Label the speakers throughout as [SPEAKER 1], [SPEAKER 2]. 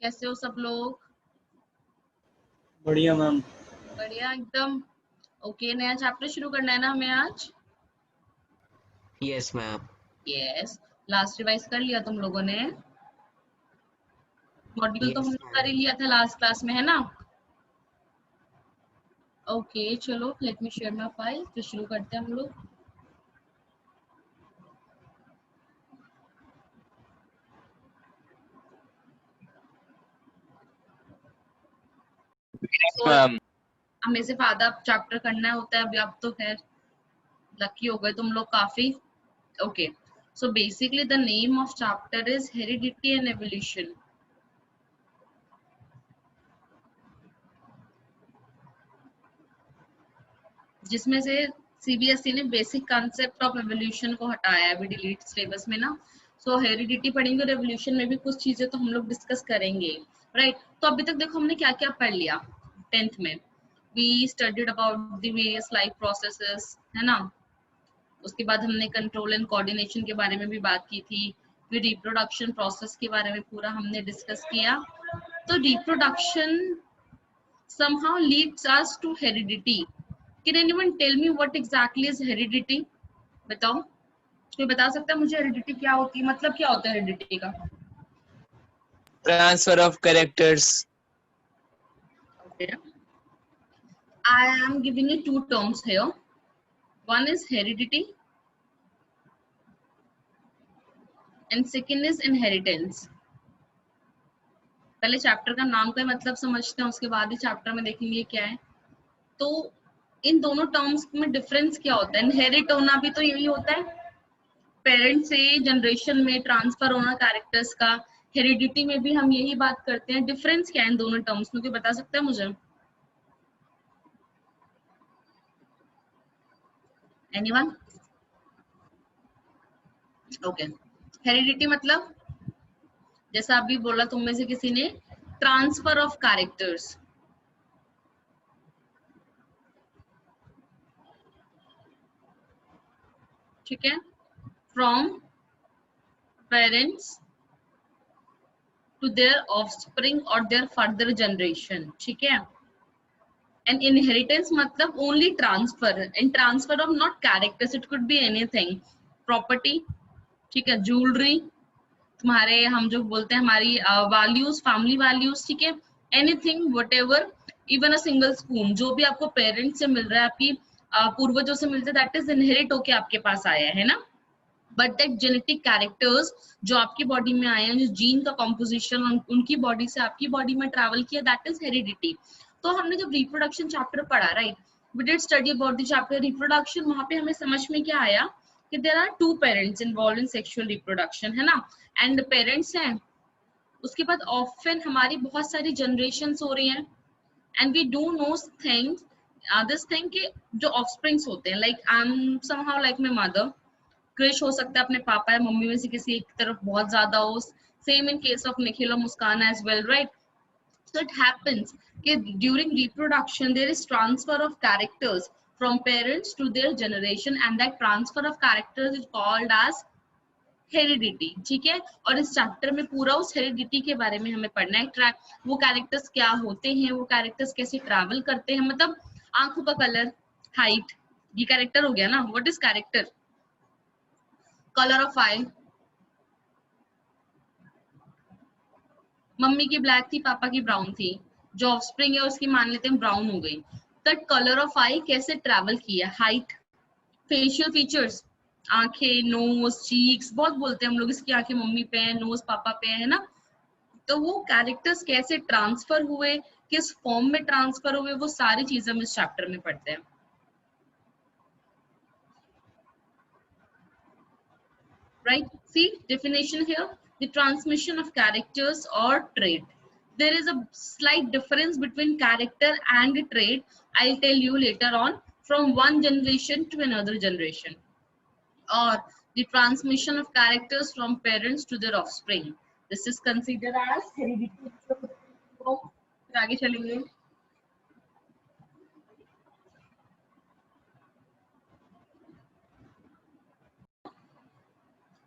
[SPEAKER 1] कैसे हो सब लोग?
[SPEAKER 2] बढ़िया मैम।
[SPEAKER 1] बढ़िया एकदम। ओके, नया चैप्टर शुरू करना है ना हमें आज?
[SPEAKER 3] Yes ma'am.
[SPEAKER 1] Yes. Last revise कर लिया तुम लोगों ने? मॉड्यूल तो
[SPEAKER 3] यस
[SPEAKER 1] हमने कर ही
[SPEAKER 3] मैम।
[SPEAKER 1] लिया था लास्ट क्लास में, है ना? ओके चलो, let me share my file, तो शुरू करते हैं हम लोग। तो
[SPEAKER 2] मैम
[SPEAKER 1] हमें सिर्फ आधा चैप्टर करना होता है अभी, अब तो खैर लकी हो गए तुम लोग काफी। Okay, so basically the name of chapter is heredity and evolution, जिसमें से सीबीएसई ने बेसिक कॉन्सेप्ट ऑफ एवोल्यूशन को हटाया है अभी डिलीट सिलेबस में ना। सो हेरिडिटी पढ़ेंगे और एवोल्यूशन में भी कुछ चीजें तो हम लोग डिस्कस करेंगे, राइट? तो अभी तक देखो हमने क्या क्या पढ़ लिया 10th में। We studied about the various life processes, है ना? उसके बाद हमने कंट्रोल एंड कोऑर्डिनेशन के बारे में भी बात की थी। फिर रिप्रोडक्शन प्रोसेस के बारे में पूरा हमने डिस्कस किया। तो reproduction somehow leads us to heredity. Can anyone tell me what exactly is heredity? बताओ, कोई बता सकता है मुझे हेरिडिटी क्या होती है, मतलब क्या होता है हेरिडिटी का?
[SPEAKER 2] Transfer of characters.
[SPEAKER 1] Okay. I am giving you two terms here. One is heredity and second is inheritance. पहले चैप्टर का नाम का मतलब समझते हैं, उसके बाद ही चैप्टर में देखेंगे क्या है। तो इन दोनों टर्म्स में डिफरेंस क्या होता है? इनहेरिट होना भी तो यही होता है, पेरेंट से जनरेशन में ट्रांसफर होना कैरेक्टर्स का। हेरिडिटी में भी हम यही बात करते हैं। डिफरेंस क्या है इन दोनों टर्म्स में, कोई बता सकता है मुझे? एनीवन? ओके, हेरिडिटी मतलब जैसा अभी बोला तुम में से किसी ने, ट्रांसफर ऑफ कैरेक्टर्स। ठीक है, from parents to their offspring और देयर फर्दर जनरेशन। ठीक है, एंड इनहेरिटेंस मतलब only transfer, and transfer of not characters, it could be anything, property, ठीक है, ज्वेलरी, तुम्हारे हम जो बोलते हैं हमारी वैल्यूज, फैमिली वैल्यूज, ठीक है, anything whatever, even a single spoon, जो भी आपको पेरेंट्स से मिल रहा है, आपकी पूर्वजों से मिलता है, दैट इज इनहेरिट होके आपके पास आया है ना। बट दैट जेनेटिक कैरेक्टर्स जो आपकी बॉडी में आए हैं, जो जीन का कॉम्पोजिशन उनकी बॉडी से आपकी बॉडी में ट्रैवल किया, दैट इज हेरिडिटी। तो हमने जब रिप्रोडक्शन चैप्टर पढ़ा, right, we did study about the chapter reproduction, वहां पे हमें समझ में क्या आया कि there are two parents involve in sexual reproduction, है ना? एंड पेरेंट्स हैं, उसके बाद ऑफन हमारी बहुत सारी जनरेशंस हो रही हैं, and we do know things, this thing कि जो ऑफस्प्रिंग्स होते हैं, like I am somehow like my mother, Krish हो सकता है अपने पापा या मम्मी में से किसी एक तरफ बहुत ज्यादा हो, same in case of Nikhil और Muskan as well, right? So it happens that during reproduction there is transfer of characters from parents to their generation, and that transfer of characters is called as heredity. ठीक है, और इस chapter में पूरा उस heredity के बारे में हमें पढ़ना है। वो कैरेक्टर्स क्या होते हैं, वो कैरेक्टर्स कैसे ट्रैवल करते हैं, मतलब आंखों का कलर, हाइट, ये कैरेक्टर हो गया ना। What is character? Colour of I, mummy की ब्लैक थी, पापा की ब्राउन थी, जो ऑफस्प्रिंग है उसकी मान लेते हैं ब्राउन हो गई। दैट कलर ऑफ आई कैसे ट्रैवल किया, हाइट, फेशियल फीचर्स, आंखें, नोज, चीक्स, बहुत बोलते हैं हम लोग इसकी आंखें मम्मी पे है, नोज पापा पे है ना। तो वो कैरेक्टर्स कैसे ट्रांसफर हुए, किस फॉर्म में ट्रांसफर हुए, वो सारी चीजें हम इस चैप्टर में पढ़ते हैं, right? See definition here, the transmission of characters or trait. There is a slight difference between character and trait, I'll tell you later on, from one generation to another generation, or the transmission of characters from parents to their offspring. This is considered as hereditary. तो फिर आगे चलेंगे।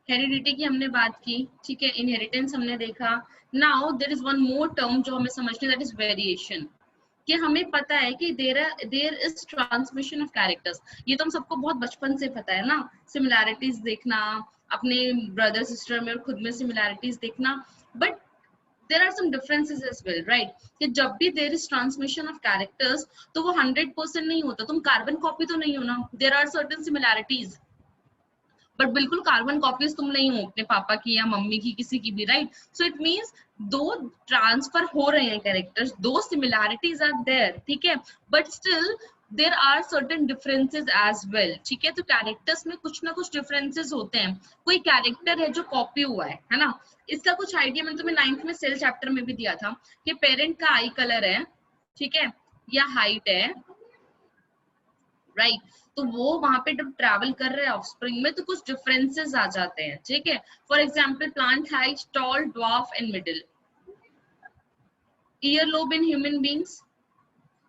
[SPEAKER 1] Heredity की हमने बात की, ठीक है, इनहेरिटेंस हमने देखा. Now there is one more term जो हमें समझनी, दैट इज वेरिएशन. कि हमें पता है कि there is transmission of characters. ये तो हम सबको बहुत बचपन से पता है ना. सिमिलैरिटीज देखना, अपने ब्रदर सिस्टर में और खुद में सिमिलैरिटीज देखना. But there are some differences as well, right? कि जब भी there is transmission of characters तो वो 100% नहीं होता. तुम कार्बन कॉपी तो नहीं हो ना. there are certain similarities, but बिल्कुल कार्बन कॉपीज तुम नहीं हो अपने पापा की या मम्मी की, किसी की भी, राइट? सो इट मीन्स दो ट्रांसफर हो रहे हैं कैरेक्टर्स, दो सिमिलैरिटीज आर देयर, ठीक है, but still there are certain differences as well, ठीक है. तो कैरेक्टर्स में कुछ ना कुछ डिफरेंसेस होते हैं. कोई कैरेक्टर है जो कॉपी हुआ है ना. इसका कुछ आइडिया मैंने तुम्हें 9th में सेल चैप्टर में भी दिया था कि पेरेंट का आई कलर है, ठीक है, या हाइट है, राइट? तो वो वहां पे जब ट्रैवल कर रहे हैं ऑफस्प्रिंग में तो कुछ डिफरेंसेस आ जाते हैं, ठीक है. For example plant height, tall, dwarf and middle. Ear lobe in human beings,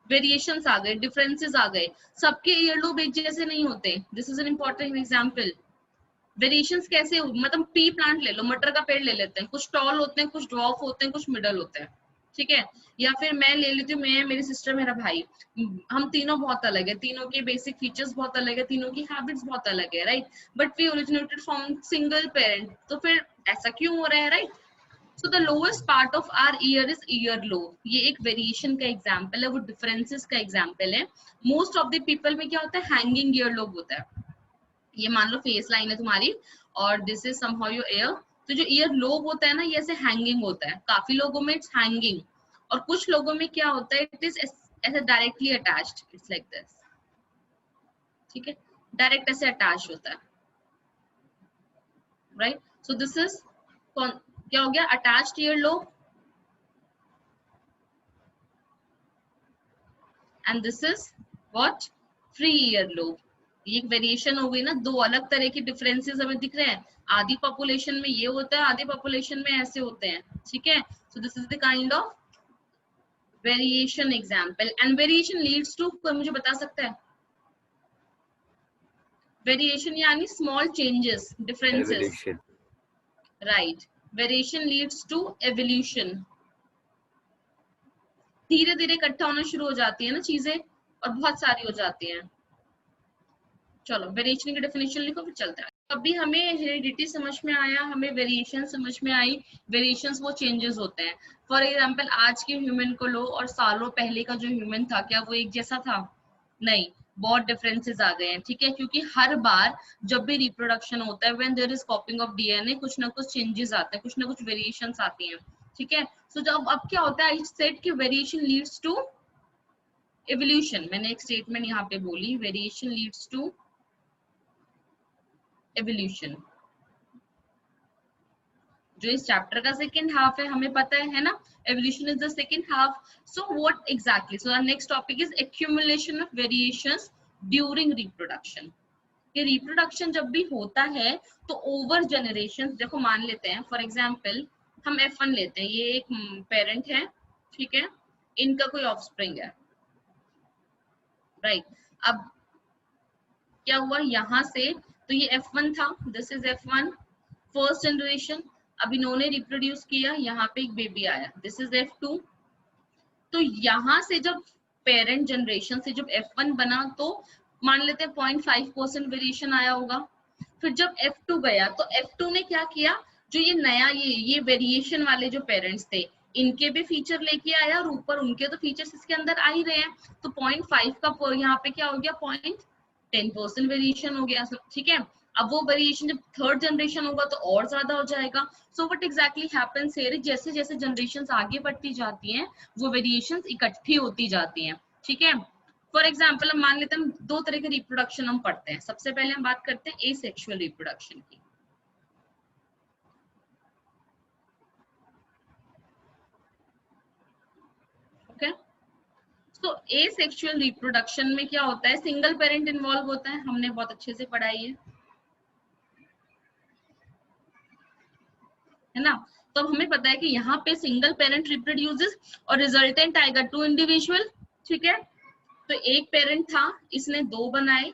[SPEAKER 1] variations आ गए, डिफरेंसेस आ गए. सबके ईयर लोब एक जैसे नहीं होते. This is an important example. Variations कैसे, मतलब पी प्लांट ले लो, मटर का पेड़ ले लेते हैं, कुछ टॉल होते हैं, कुछ ड्वार्फ होते हैं, कुछ मिडल होते हैं, ठीक है. या फिर मैं ले लेती हूँ, मैं, मेरी सिस्टर, मेरा भाई, हम तीनों बहुत अलग है, तीनों के बेसिक फीचर्स बहुत अलग है, तीनों की हैबिट्स बहुत अलग है, right? But we originated from single parent, तो फिर ऐसा क्यों हो रहा है, right? So the lowest part of our ear is ear lobe. ये एक वेरिएशन का एग्जाम्पल है, वो डिफरेंसेस का एग्जाम्पल है. मोस्ट ऑफ द पीपल में क्या होता है, हैंगिंग ईयर लोब होता है. ये मान लो फेस लाइन है तुम्हारी और this is somehow your year. तो जो ईयर लोब होता है ना, ये ऐसे हैंगिंग होता है. काफी लोगों में इट्स हैंगिंग, और कुछ लोगों में क्या होता है, इट इज ऐसे directly attached. It's like this, ठीक है, डायरेक्ट ऐसे अटैच होता है, राइट? सो दिस इज क्या हो गया, attached ear lobe. And this is what, free year lobe. ये एक वेरिएशन हो गई ना, दो अलग तरह के डिफरेंसेस हमें दिख रहे हैं. आधी पॉपुलेशन में ये होता है, आधी पॉपुलेशन में ऐसे होते हैं, ठीक है. So this is the kind of variation example. And variation leads to, कोई मुझे बता सकता है? वेरिएशन यानी small changes, differences, right? Variation leads to evolution. धीरे धीरे इकट्ठा होना शुरू हो जाती है ना चीजें, और बहुत सारी हो जाती हैं. चलो वेरिएशन की डेफिनेशन लिखो, फिर चलते हैं. अभी हमें हेरिडिटी समझ में आया, हमें वेरिएशन समझ में आई. वेरिएशंस वो चेंजेस होते हैं. फॉर एग्जांपल आज के ह्यूमन को लो और सालों पहले का जो ह्यूमन था, क्या वो एक जैसा था? नहीं, बहुत डिफरेंसेस आ गए हैं, ठीक है. क्योंकि हर बार जब भी रिप्रोडक्शन होता है, when there is copying of DNA, कुछ ना कुछ चेंजेस आते हैं, कुछ ना कुछ वेरिएशंस आती हैं, ठीक है. सो जब अब क्या होता है, आई सेड कि वेरिएशन लीड्स टू एवोल्यूशन. मैंने एक स्टेटमेंट यहाँ पे बोली, वेरिएशन लीड्स टू एवोल्यूशन. जो इस चैप्टर का सेकंड हाफ है, हमें पता है ना, evolution is the second half. So what exactly, so our next topic is accumulation of variations during reproduction. ये रिप्रोडक्शन जब भी होता है तो ओवर जनरेशन, देखो मान लेते हैं फॉर एग्जांपल हम F1 लेते हैं, ये एक पेरेंट है, ठीक है, इनका कोई ऑफस्प्रिंग है, राइट? अब क्या हुआ यहाँ से, तो ये F1 था, this is F1 first generation. अब इन्होंने रिप्रोड्यूस किया, यहाँ पे एक बेबी आया, दिस इज F2. तो यहाँ से जब पेरेंट जनरेशन से जब F1 बना तो मान लेते हैं 0.5% वेरिएशन आया होगा. फिर जब F2 गया तो F2 ने क्या किया, जो ये नया ये वेरिएशन वाले जो पेरेंट्स थे, इनके भी फीचर लेके आया, और ऊपर उनके तो फीचर्स इसके अंदर आ ही रहे हैं. तो 0.5 का यहाँ पे क्या हो गया, 0.10% वेरिएशन हो गया, ठीक है. अब वो वेरिएशन जब थर्ड जनरेशन होगा तो और ज्यादा हो जाएगा. सो व्हाट एग्जैक्टली हैपेंस हियर, जैसे जैसे जनरेशंस आगे बढ़ती जाती हैं वो वेरिएशंस इकट्ठी होती जाती हैं, ठीक है. फॉर एग्जांपल हम मान लेते हैं, हम दो तरह के रिप्रोडक्शन हम पढ़ते हैं. सबसे पहले हम बात करते हैं एसेक्सुअल रिप्रोडक्शन की. ओके, तो एसेक्सुअल रिप्रोडक्शन में क्या होता है, सिंगल पेरेंट इन्वॉल्व होता है, हमने बहुत अच्छे से पढ़ाई है ना. तो हमें पता है कि यहाँ पे सिंगल पेरेंट रिप्रोड्यूसेस और रिजल्टेंट आएगा 2 इंडिविजुअल, ठीक है. तो एक पेरेंट था, इसने 2 बनाए,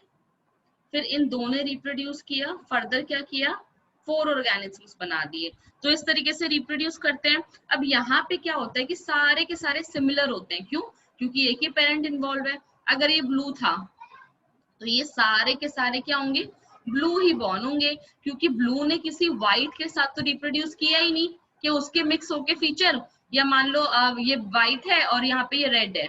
[SPEAKER 1] फिर इन 2 ने रिप्रोड्यूस किया, फर्दर क्या किया, 4 ऑर्गेनिजम्स बना दिए, तो इस तरीके से रिप्रोड्यूस करते हैं। अब यहाँ पे क्या होता है कि सारे के सारे सिमिलर होते हैं, क्यों? क्योंकि एक ही पेरेंट इन्वॉल्व है। अगर ये ब्लू था तो ये सारे के सारे क्या होंगे? ब्लू ही बॉर्न होंगे, क्योंकि ब्लू ने किसी व्हाइट के साथ तो रिप्रोड्यूस किया ही नहीं कि उसके मिक्स होके फीचर, या मान लो ये व्हाइट है और यहाँ पे ये रेड है,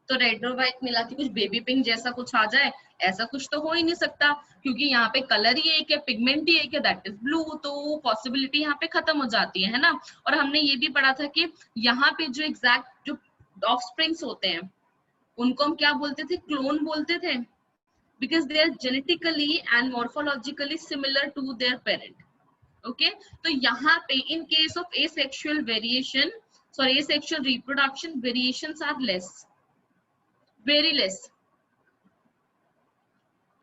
[SPEAKER 1] तो रेड और व्हाइट मिला के कुछ बेबी पिंक जैसा कुछ आ जाए, ऐसा कुछ तो हो ही नहीं सकता, क्योंकि यहाँ पे कलर ही एक है, पिगमेंट ही एक है, दैट इज ब्लू, तो पॉसिबिलिटी यहाँ पे खत्म हो जाती है ना। और हमने ये भी पढ़ा था कि यहाँ पे जो एग्जैक्ट जो ऑफस्प्रिंग्स होते हैं उनको हम क्या बोलते थे? क्लोन बोलते थे, because they are genetically and morphologically similar to their parent. Okay, तो यहाँ पे in case of asexual variation, sorry, asexual reproduction, variations are less, very less,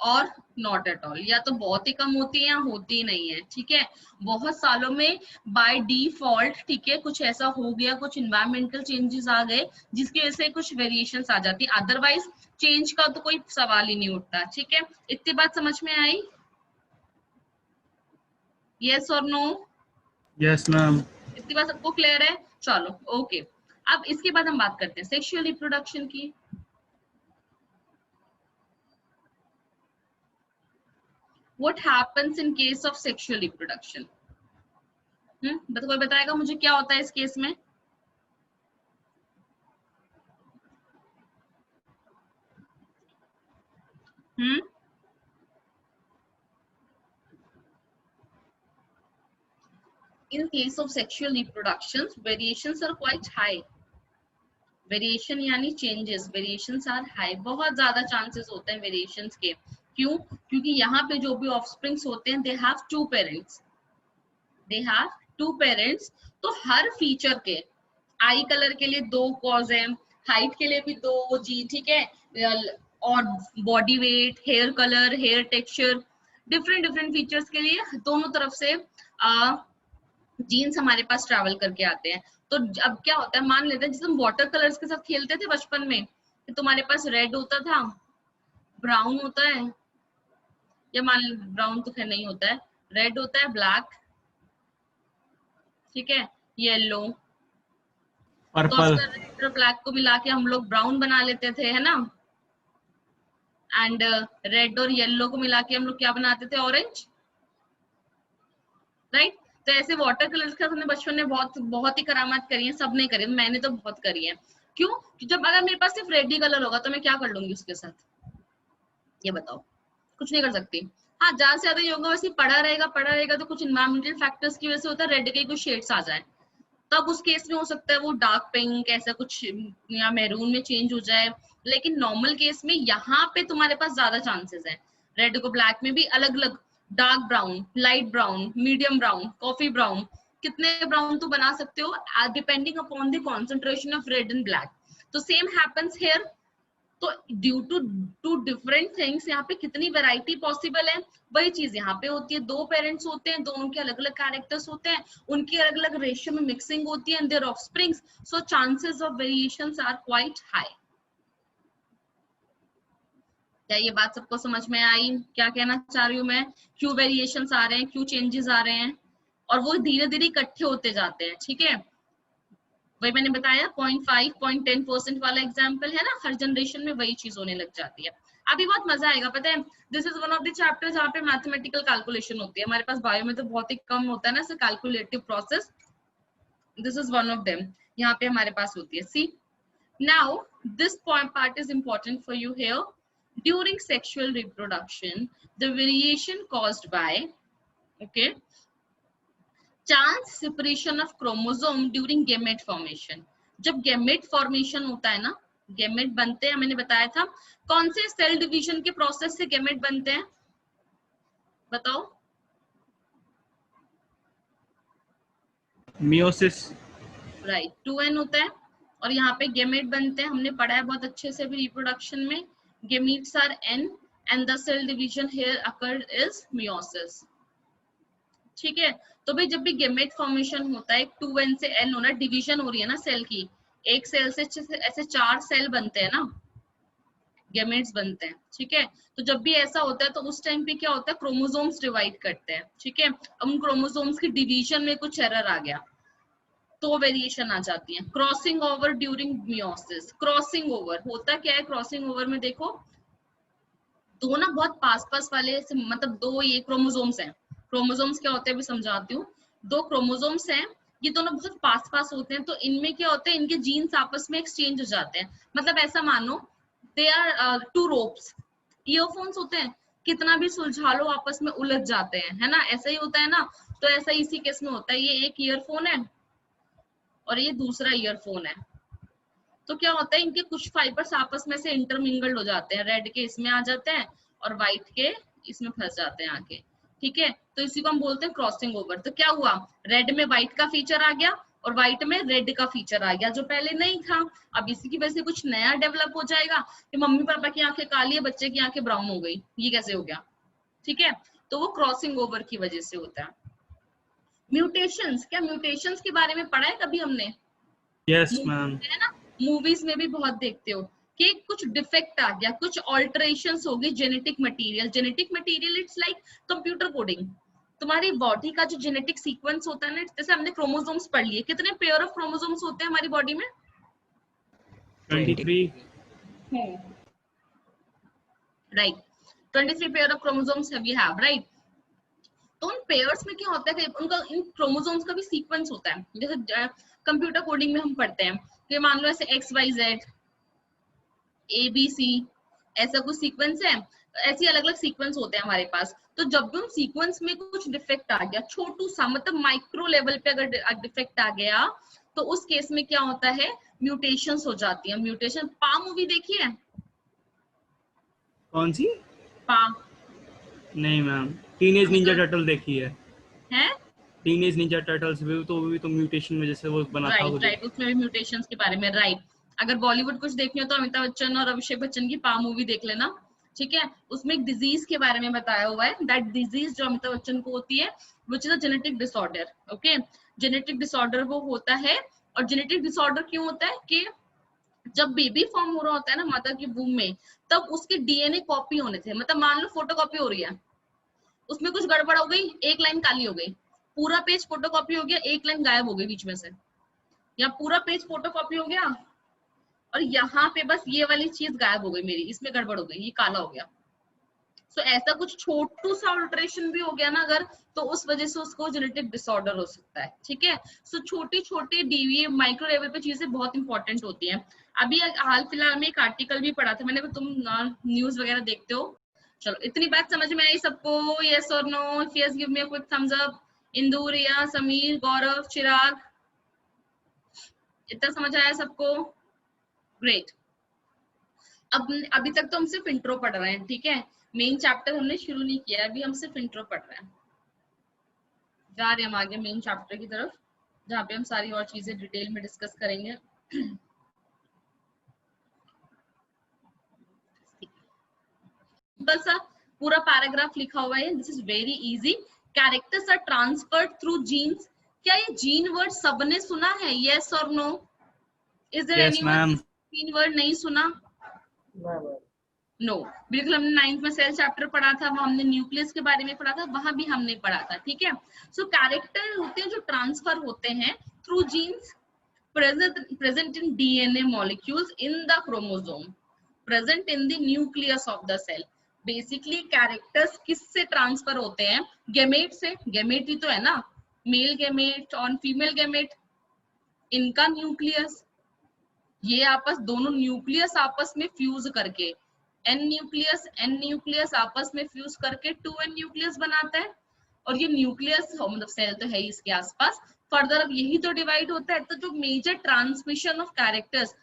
[SPEAKER 1] और नॉट एट ऑल, या तो बहुत ही कम होती है या होती ही नहीं है। ठीक है, बहुत सालों में बाय डिफॉल्ट, ठीक है, कुछ ऐसा हो गया, कुछ इन्वायरमेंटल चेंजेस आ गए जिसकी वजह से कुछ वेरिएशंस आ जाती है, अदरवाइज चेंज का तो कोई सवाल ही नहीं उठता। ठीक है, इतनी बात समझ में आई? यस और नो?
[SPEAKER 2] Yes ma'am.
[SPEAKER 1] इतनी बात सबको क्लियर है? चलो ओके, अब इसके बाद हम बात करते हैं सेक्सुअल रिप्रोडक्शन की। What happens in case of sexual reproduction? कोई बताएगा मुझे क्या होता है इस केस में? In case of sexual reproductions, variations are quite high. Variation यानी changes, variations are high. बहुत ज्यादा chances होते हैं variations के। क्यों? क्योंकि यहाँ पे जो भी offsprings होते हैं, they have two parents. They have two parents. तो हर feature के, आई कलर के लिए 2 कॉज है, हाइट के लिए भी 2 जी, ठीक है, और body weight, hair colour, hair texture, different different features के लिए दोनों तरफ से जीन्स हमारे पास ट्रैवल करके आते हैं। तो अब क्या होता है, मान लेते हैं जैसे हम वाटर कलर्स के साथ खेलते थे बचपन में, कि तुम्हारे पास रेड होता था, ब्राउन होता है, या मान ब्राउन तो खैर नहीं होता है, रेड होता है, ब्लैक, ठीक है, येलो,
[SPEAKER 2] पर्पल,
[SPEAKER 1] तो रेड और ब्लैक को मिला के हम लोग ब्राउन बना लेते थे, है ना, एंड रेड और येलो को मिला के हम लोग क्या बनाते थे? Orange, right. तो ऐसे वाटर कलर्स का हमने बचपन में बहुत ही करामात करी है, सबने करी, मैंने तो बहुत करी है। क्यों? जब अगर मेरे पास सिर्फ रेड ही कलर होगा तो मैं क्या कर लूंगी उसके साथ? ये बताओ, कुछ नहीं कर सकती। हाँ, ज्यादा से ज्यादा ये होगा वैसे पड़ा रहेगा तो कुछ इन्वायरमेंटल फैक्टर्स की वजह से होता है, रेड के कुछ शेड्स आ जाए, तब उस केस में हो सकता है वो डार्क पिंक ऐसा कुछ या मैरून में चेंज हो जाए। लेकिन नॉर्मल केस में यहाँ पे तुम्हारे पास ज्यादा चांसेस है। रेड को ब्लैक में भी अलग अलग, dark brown, light brown, medium brown, coffee brown, कितने ब्राउन तो बना सकते हो depending upon the concentration of red and black. तो सेम हैपेंस हियर। तो ड्यू टू डिफरेंट थिंग्स यहाँ पे कितनी वैरायटी पॉसिबल है, वही चीज यहाँ पे होती है। 2 पेरेंट्स होते हैं, दोनों के अलग अलग कैरेक्टर्स होते हैं, उनकी अलग अलग रेशियो में मिक्सिंग होती है, their offsprings, so chances of variations are quite high. क्या ये बात सबको समझ में आई? क्या कहना चाह रही हूँ मैं? क्यों वेरिएशंस आ रहे हैं, क्यों चेंजेस आ रहे हैं, और वो धीरे धीरे इकट्ठे होते जाते हैं। ठीक है, वही मैंने बताया 0.5 0.10% वाला एग्जाम्पल है ना, हर जनरेशन में वही चीज होने लग जाती है। अभी बहुत मजा आएगा, पता है, this is one of the chapter जहाँ पे मैथमेटिकल कैलकुलेशन होती है। हमारे पास बायो में तो बहुत ही कम होता है ना calculative process, this is one of them, यहाँ पे हमारे पास होती है। See now this part is important for you here. During sexual reproduction, the variation caused by, okay, chance separation of chromosome during gamete formation. जब gamete formation होता है ना, gamete बनते हैं, मैंने बताया था, कौन से सेल डिवीजन के प्रोसेस से gamete बनते हैं बताओ?
[SPEAKER 2] मियोसिस,
[SPEAKER 1] राइट, 2n होता है, और यहाँ पे gamete बनते हैं, हमने पढ़ा है बहुत अच्छे से भी रिप्रोडक्शन में, gametes are n and the cell division here occurred is meiosis। ठीक है, तो भाई जब भी गेमेट फॉर्मेशन होता है 2n से n होना, डिवीजन हो रही है ना सेल की, एक सेल से ऐसे 4 सेल बनते हैं ना, गैमेट्स बनते हैं, ठीक है। तो जब भी ऐसा होता है तो उस टाइम पे क्या होता है, क्रोमोसोम्स डिवाइड करते हैं, ठीक है। अब उन क्रोमोसोम्स की डिवीजन में कुछ एरर आ गया तो वेरिएशन आ जाती है। Crossing over during meiosis, crossing over होता क्या है, क्रॉसिंग ओवर में देखो दो ना बहुत पास पास वाले मतलब दो ये क्रोमोसोम्स हैं। क्रोमोसोम्स क्या होते हैं अभी समझाती हूँ। दो क्रोमोसोम्स हैं, ये दोनों बहुत पास पास होते हैं, तो इनमें क्या होता है, इनके जीन्स आपस में एक्सचेंज हो जाते हैं। मतलब ऐसा मानो they are two ropes. Earphones होते हैं, कितना भी सुलझा लो आपस में उलझ जाते हैं, है ना, ऐसा ही होता है ना। तो ऐसा इसी केस में होता है, ये एक ईयरफोन है और ये दूसरा ईयरफोन है। तो क्या होता है, इनके कुछ फाइबर्स आपस में से इंटरमिंगल्ड हो जाते हैं, रेड के इसमें आ जाते हैं और व्हाइट के इसमें फंस जाते हैं आके, ठीक है। तो इसी को हम बोलते हैं क्रॉसिंग ओवर। तो क्या हुआ, रेड में व्हाइट का फीचर आ गया और व्हाइट में रेड का फीचर आ गया जो पहले नहीं था। अब इसी की वजह से कुछ नया डेवलप हो जाएगा कि मम्मी पापा की आंखें काली है, बच्चे की आंखें ब्राउन हो गई, ये कैसे हो गया, ठीक है। तो वो क्रॉसिंग ओवर की वजह से होता है। म्यूटेशंस, क्या म्यूटेशंस के बारे में पढ़ा है कभी हमने?
[SPEAKER 2] Yes ma'am.
[SPEAKER 1] है ना, मूवीज में भी बहुत देखते हो कि कुछ डिफेक्ट आ गया, कुछ ऑल्टरेशंस हो गई genetic material. Genetic material it's like computer coding. तुम्हारी बॉडी का जो जेनेटिक सीक्वेंस होता है ना, जैसे हमने क्रोमोसोम्स पढ़ लिए, कितने पेयर ऑफ क्रोमोसोम्स होते हैं हमारी बॉडी में?
[SPEAKER 2] 23।
[SPEAKER 1] Right, 23 pair of chromosomes we have, right. तो उन पेयर्स में क्या होता है कि उनका इन क्रोमोसोम्स का भी सीक्वेंस होता है। जैसे कंप्यूटर कोडिंग में हम पढ़ते हैं कि मान लो ऐसे XYZ ABC ऐसा कुछ सीक्वेंस है, ऐसे अलग अलग सीक्वेंस होते हैं हमारे पास। तो जब भी उन सीक्वेंस में कुछ डिफेक्ट आ गया, छोटू सा मतलब माइक्रो लेवल पे अगर डिफेक्ट आ गया, तो उस केस में क्या होता है, म्यूटेशंस हो जाती है। म्यूटेशन, पा मूवी देखी है?
[SPEAKER 2] कौन सी?
[SPEAKER 1] पा
[SPEAKER 2] नहीं मैम, टीनेज निंजा टर्टल देखी है।
[SPEAKER 1] है,
[SPEAKER 2] टीनेज निंजा टर्टल्स भी तो म्यूटेशन में जैसे वो बना था वो
[SPEAKER 1] राइट
[SPEAKER 2] जो।
[SPEAKER 1] राइट, उसमें भी म्यूटेशंस के बारे में, राइट। अगर बॉलीवुड कुछ देखनी हो तो अमिताभ बच्चन और अभिषेक बच्चन की पा मूवी देख लेना, ठीक है। उसमें एक डिजीज के बारे में बताया हुआ है, दैट डिजीज जो अमिताभ बच्चन को होती है which is a genetic disorder, okay. Genetic disorder वो होता है। और जेनेटिक डिसऑर्डर क्यों होता है कि जब बेबी फॉर्म हो रहा होता है ना मदर की वूम में, तब उसके डीएनए कॉपी होने थे। मतलब मान लो फोटो कॉपी हो रही है, उसमें कुछ गड़बड़ हो गई, एक लाइन काली हो गई, पूरा पेज फोटो कॉपी हो गया, एक लाइन गायब हो गई बीच में से, या पूरा पेज फोटो कॉपी हो गया और यहाँ पे बस ये वाली चीज गायब हो गई मेरी, इसमें गड़बड़ हो गई, ये काला हो गया। सो ऐसा कुछ छोटू सा अल्टरेशन भी हो गया ना अगर, तो उस वजह से उसको जेनेटिक डिसऑर्डर हो सकता है, ठीक है। सो छोटी छोटी डीवीए माइक्रो लेवल पे चीजें बहुत इंपॉर्टेंट होती हैं। अभी हाल फिलहाल में एक आर्टिकल भी पढ़ा था मैंने, तुम न्यूज वगैरह देखते हो। चलो, इतनी बात समझ में आई सबको? यस और no? If yes give me a quick thumbs up. Indu, Riya, Sameer, Gaurav, Chirag, इतना समझ आया सबको? ग्रेट। अब अभी तक तो हम सिर्फ इंट्रो पढ़ रहे हैं, ठीक है। मेन चैप्टर हमने शुरू नहीं किया, अभी हम सिर्फ इंट्रो पढ़ रहे हैं। जा रहे हैं हम आगे मेन चैप्टर की तरफ, जहाँ पे हम सारी और चीजें डिटेल में डिस्कस करेंगे। सिंपल सा पूरा पैराग्राफ लिखा हुआ है, this is very easy. Characters are transferred through genes. क्या ये जीन वर्ड सबने सुना है? यस और no? Is there
[SPEAKER 2] yes
[SPEAKER 1] anyone
[SPEAKER 2] ma'am.
[SPEAKER 1] Gene word नहीं सुना? नो, बिल्कुल। हमने 9th में सेल चैप्टर पढ़ा था, वहां हमने न्यूक्लियस के बारे में पढ़ा था, वहां भी हमने पढ़ा था, ठीक है। सो कैरेक्टर होते हैं जो ट्रांसफर होते हैं through genes present in DNA molecules in the chromosome, present in the nucleus of the cell. Basically characters किससे ट्रांसफर होते हैं? गेमेट से। गेमेट ही तो है ना, मेल गेमेट और फीमेल गेमेट, इनका न्यूक्लियस, ये आपस दोनों न्यूक्लियस आपस में फ्यूज करके एन न्यूक्लियस आपस में फ्यूज करके 2n न्यूक्लियस बनाता है। और ये न्यूक्लियस मतलब सेल तो है ही इसके आसपास, फर्दर अब यही तो डिवाइड होता है। तो जो मेजर ट्रांसमिशन ऑफ कैरेक्टर्स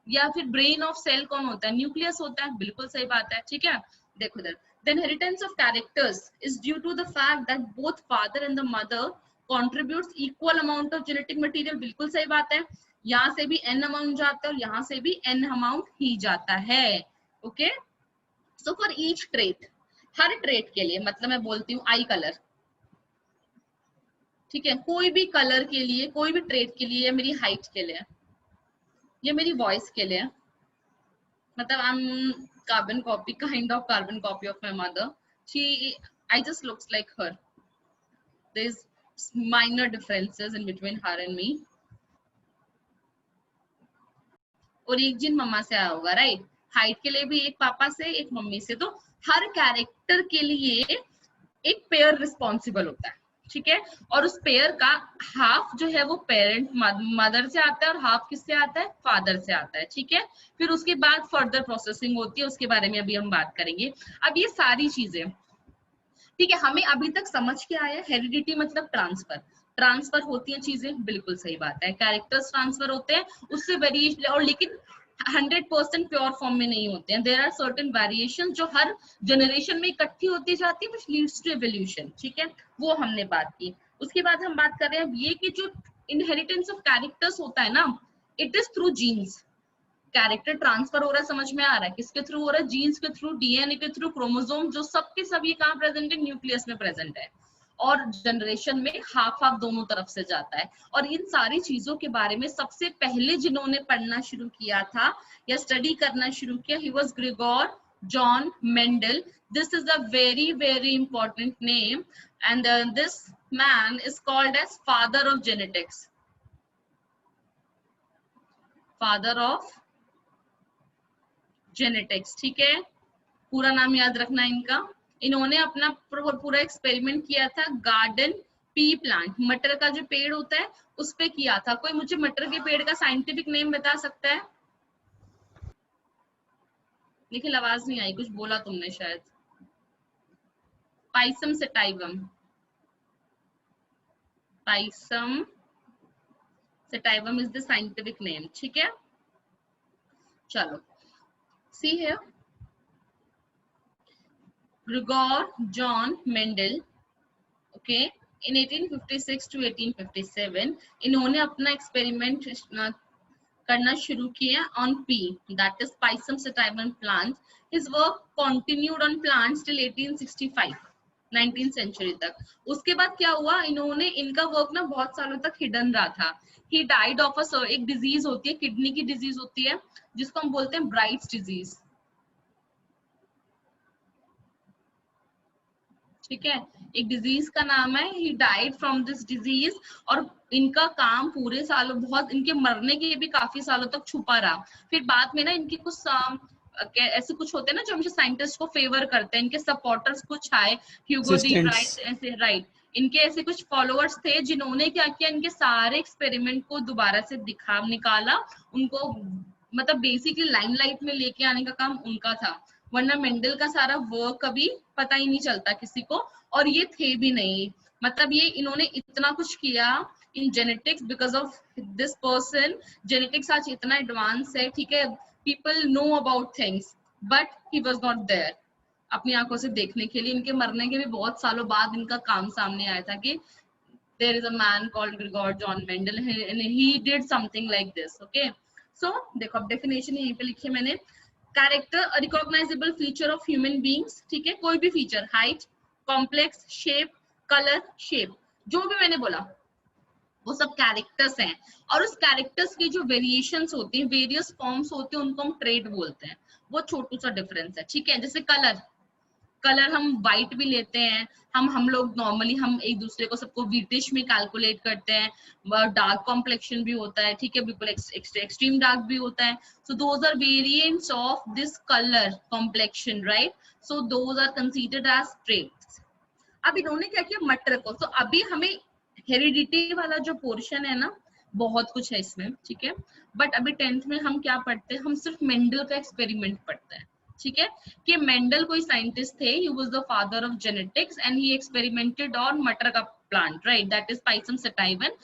[SPEAKER 1] या फिर ब्रेन ऑफ सेल कौन होता है? न्यूक्लियस होता है, बिल्कुल सही बात है, ठीक है। देखो इधर, the inheritance of characters is due to the fact that both father and the mother contributes equal amount of genetic material, बिल्कुल सही बात है। यहाँ से भी n अमाउंट जाता है और यहाँ से भी n अमाउंट ही जाता है, okay. So for each trait, her trait के लिए, मतलब मैं बोलती हूँ आई कलर, ठीक है, कोई भी कलर के लिए, कोई भी ट्रेट के लिए, या मेरी हाइट के लिए, या मेरी वॉइस के लिए, मतलब I'm carbon copy, kind of carbon copy of my mother. I just looks like her. There's minor differences in between her and me. और एक जीन मम्मा से आया होगा, राइट? हाइट के लिए भी एक पापा से एक मम्मी से, तो हर कैरेक्टर के लिए एक पेयर रिस्पॉन्सिबल होता है, ठीक है? और उस पेयर का हाफ जो है वो पेरेंट मदर से आता है और हाफ किससे आता है? फादर से आता है, ठीक है? फिर उसके बाद फर्दर प्रोसेसिंग होती है, उसके बारे में अभी हम बात करेंगे। अब ये सारी चीजें, ठीक है, हमें अभी तक समझ के आया हेरिडिटी मतलब ट्रांसफर होती हैं चीजें, बिल्कुल सही बात है, कैरेक्टर्स ट्रांसफर होते हैं, उससे वेरिएशन, और लेकिन 100% प्योर फॉर्म में नहीं होते हैं, देयर आर सर्टेन वेरिएशन जो हर जनरेशन में इकट्ठी होती जाती है, व्हिच लीड्स टू एवोल्यूशन, ठीक है? वो हमने बात की। उसके बाद हम बात कर रहे हैं अब ये कि जो इनहेरिटेंस ऑफ कैरेक्टर्स होता है ना, it is through genes. Character transfer हो रहा है, समझ में आ रहा है? किसके थ्रू हो रहा है? जीन्स के थ्रू, डीएनए के थ्रू, क्रोमोसोम, जो सबके सब ये कहाँ प्रेजेंट है? न्यूक्लियस में प्रेजेंट है, और जनरेशन में हाफ हाफ दोनों तरफ से जाता है। और इन सारी चीजों के बारे में सबसे पहले जिन्होंने पढ़ना शुरू किया था या स्टडी करना शुरू किया, he was Gregor John Mendel. This is a very very important name, and this man is called as father of genetics, father of genetics, ठीक है? पूरा नाम याद रखना इनका। इन्होंने अपना पूरा एक्सपेरिमेंट किया था गार्डन पी प्लांट, मटर का जो पेड़ होता है उस पे किया था। कोई मुझे मटर के पेड़ का साइंटिफिक नेम बता सकता है? निखिल आवाज नहीं आई, कुछ बोला तुमने शायद। Pisum sativum, Pisum sativum is the scientific name, ठीक है? चलो, see here, Gregor John Mendel, okay, in 1856 to 1857 इन्होंने अपना एक्सपेरिमेंट करना शुरू किया on P, that is Pisum sativum plants. His work continued on plants till 1865, 19th century तक। उसके बाद क्या हुआ, इन्होंने, इनका वर्क ना बहुत सालों तक हिडन रहा था। He died of a, एक डिजीज होती है, किडनी की डिजीज होती है, जिसको हम बोलते हैं ब्राइट्स डिजीज, ठीक है? एक डिजीज का नाम है, he died from this disease. और इनका काम पूरे सालों, बहुत इनके मरने के भी काफी सालों तक छुपा रहा। फिर बाद में ना इनके कुछ ऐसे कुछ होते हैं ना जो हमेशा साइंटिस्ट को फेवर करते हैं, इनके सपोर्टर्स कुछ आए, ह्यूगो डी राइट, ऐसे, राइट, इनके ऐसे कुछ फॉलोअर्स थे जिन्होंने क्या किया, इनके सारे एक्सपेरिमेंट को दोबारा से निकाला, उनको मतलब बेसिकली लाइमलाइट में लेके आने का काम उनका था। वरना मेंडल का सारा वर्क कभी पता ही नहीं चलता किसी को, और ये थे भी नहीं। मतलब ये इन्होंने इतना कुछ किया in genetics, because of this person. Genetics आज इतना एडवांस है, ठीक है, people know about things, but he was not there अपनी आंखों से देखने के लिए। इनके मरने के भी बहुत सालों बाद इनका काम सामने आया था कि there is a man called Gregor John Mendel and he did something like this, okay? So देखो अब डेफिनेशन यहीं पे लिखी है मैंने। Character, recognisable feature of human beings, ठीक है? कोई भी feature, height, complex, shape, colour, shape, जो भी मैंने बोला वो सब कैरेक्टर्स हैं। और उस कैरेक्टर्स की जो वेरिएशंस होती हैं, वेरियस फॉर्म्स होते हैं, उनको हम ट्रेट बोलते हैं। वो छोटू सा डिफरेंस है, ठीक है? जैसे कलर हम व्हाइट भी लेते हैं, हम लोग नॉर्मली हम एक दूसरे को सबको व्हीटिश में कैलकुलेट करते हैं, डार्क कॉम्प्लेक्शन भी होता है, ठीक है, बिल्कुल एक्सट्रीम डार्क भी होता है। So those are variants of this colour complexion, right? So those are considered as traits. अब इन्होंने क्या किया, मटर को, तो अभी हमें हेरिडिटी वाला जो पोर्शन है ना, बहुत कुछ है इसमें, ठीक है? बट अभी 10th में हम क्या पढ़ते हैं, हम सिर्फ मेंडल का एक्सपेरिमेंट पढ़ते हैं, ठीक है? कि मेंडल कोई साइंटिस्ट थे, he was the father of genetics and he experimented on मटर का plant, right, that is Pisum sativum,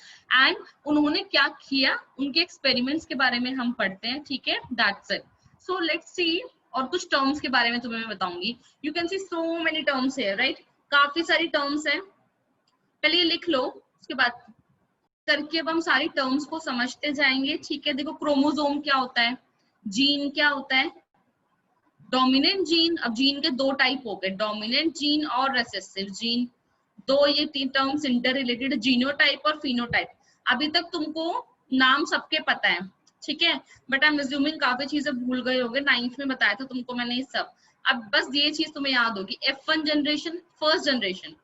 [SPEAKER 1] and उन्होंने क्या किया, उनके एक्सपेरिमेंट्स के बारे में हम पढ़ते हैं, ठीक है? That's it. So let's see, और कुछ टर्म्स के बारे में तुम्हें मैं बताऊंगी। You can see so many terms here, right? काफी सारी टर्म्स हैं, पहले ये लिख लो, उसके बाद करके अब हम सारी टर्म्स को समझते जाएंगे, ठीक है? देखो, क्रोमोसोम क्या होता है, जीन क्या होता है, डोमिनेंट जीन। अब जीन के दो टाइप हो गए, डोमिनेंट जीन और रिसेसिव जीन, दो ये तीन टर्म्स इंटर रिलेटेड, जीनोटाइप और फिनोटाइप। अभी तक तुमको नाम सबके पता है, ठीक है, बट आई एम अज्यूमिंग काफी चीजें भूल गए होगे, 9th में बताया था तुमको मैंने ये सब। अब बस ये चीज तुम्हें याद होगी, F1 generation, first generation,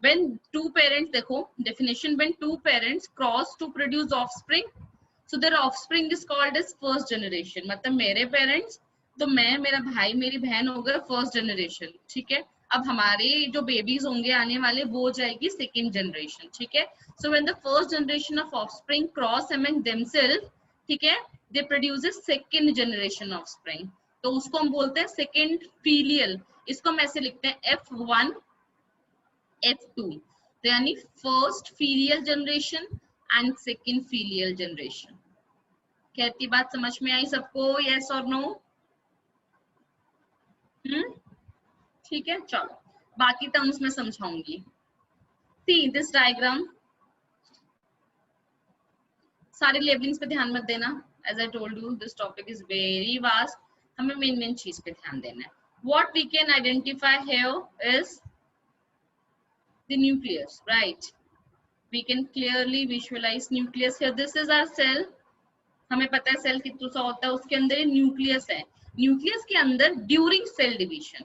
[SPEAKER 1] when two parents, देखो definition, when two parents cross to produce offspring, so their offspring is called as first generation। मतलब मेरे पेरेंट्स, तो मैं, मेरा भाई, मेरी बहन हो गए फर्स्ट जनरेशन, ठीक है। अब हमारे जो बेबीज होंगे आने वाले, वो हो जाएगी सेकेंड जनरेशन, ठीक है। So when the first generation of offspring cross among themself, ठीक है, they produce second generation offspring, तो उसको हम बोलते हैं सेकेंड फीलियल। इसको हम ऐसे लिखते हैं F1 F2, तो यानी first filial generation and second filial generation. कहती बात समझ में आई सबको, यस और नो? ठीक है, चलो बाकी टर्म्स में समझाऊंगी। सी दिस डायग्राम, सारे लेबलिंग्स पे ध्यान मत देना, as I told you this topic is very vast, हमें मेन चीज पे ध्यान देना है। What we can identify here is the nucleus, right? We can clearly visualise nucleus here, this is our cell. हमें पता है सेल कितना सा होता है, उसके अंदर न्यूक्लियस है। न्यूक्लियस के अंदर during cell division,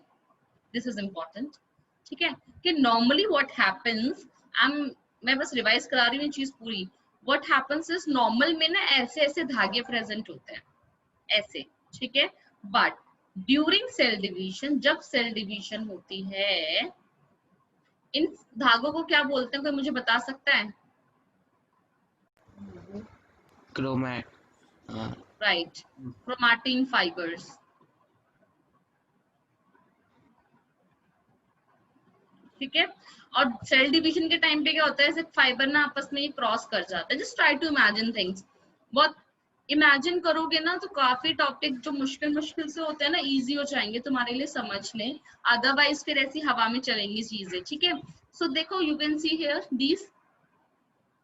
[SPEAKER 1] this is important, ठीक है, कि नॉर्मली व्हाट हैपेंस, मैं बस रिवाइज करा रही हूँ चीज पूरी। व्हाट हैपेंस इज, नॉर्मल में ना ऐसे ऐसे धागे प्रेजेंट होते हैं, ऐसे, ठीक है, बट ड्यूरिंग सेल डिवीजन, जब सेल डिवीजन होती है, इन धागों को क्या बोलते हैं, कोई मुझे बता सकता है?
[SPEAKER 3] क्रोमैट,
[SPEAKER 1] राइट, क्रोमैटिन फाइबर्स, ठीक है। और सेल डिवीजन के टाइम पे क्या होता है, ऐसे फाइबर ना आपस में क्रॉस कर जाता है। Just try to imagine things, बहुत इमेजिन करोगे ना तो काफी टॉपिक जो मुश्किल से होते हैं ना, इजी हो जाएंगे तुम्हारे लिए समझने, अदरवाइज फिर ऐसी हवा में चलेंगी चीजें, ठीक है। सो देखो, you can see here this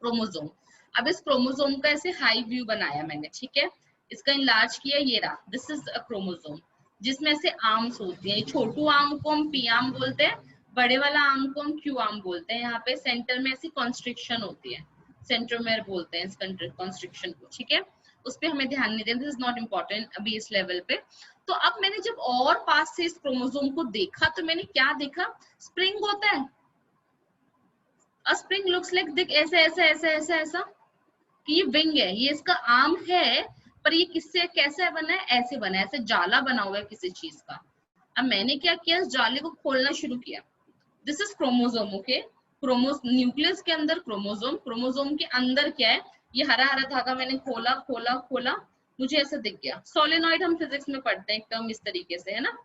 [SPEAKER 1] chromosome. अब इस क्रोमोसोम का ऐसे हाई व्यू बनाया मैंने, ठीक है, इसका इनलार्ज किया, ये रहा, दिस इज अ क्रोमोसोम, जिसमें से आर्म्स होती है। छोटू आर्म को हम पी आर्म बोलते हैं, बड़े वाला आर्म को हम क्यू आर्म बोलते हैं। यहाँ पे सेंटर में ऐसी कॉन्स्ट्रिक्शन होती है, सेंट्रोमेयर बोलते हैं इस कॉन्स्ट्रिक्शन को, ठीक है, उस पर हमें ध्यान नहीं देना, दिस इज नॉट इम्पोर्टेंट अभी इस लेवल पे। तो अब मैंने जब और पास से इस क्रोमोसोम को देखा, तो मैंने क्या देखा, स्प्रिंग होता है, अ स्प्रिंग लुक्स लाइक, देख ऐसे ऐसे ऐसे ऐसे ऐसा, कि ये विंग है, ये इसका आर्म है, पर ये किससे कैसे बना है, ऐसे बना है, ऐसे जाला बना हुआ है किसी चीज का। अब मैंने क्या किया, इस जाले को खोलना शुरू किया, this is chromosome, okay, nucleus के अंदर क्रोमोसोम, क्रोमोसोम के अंदर क्या है, ये हरा हरा धागा मैंने खोला खोला खोला, मुझे ऐसा दिख गया। सोलेनॉइड हम फिजिक्स में पढ़ते हैं एक टर्म इस तरीके से, है ना,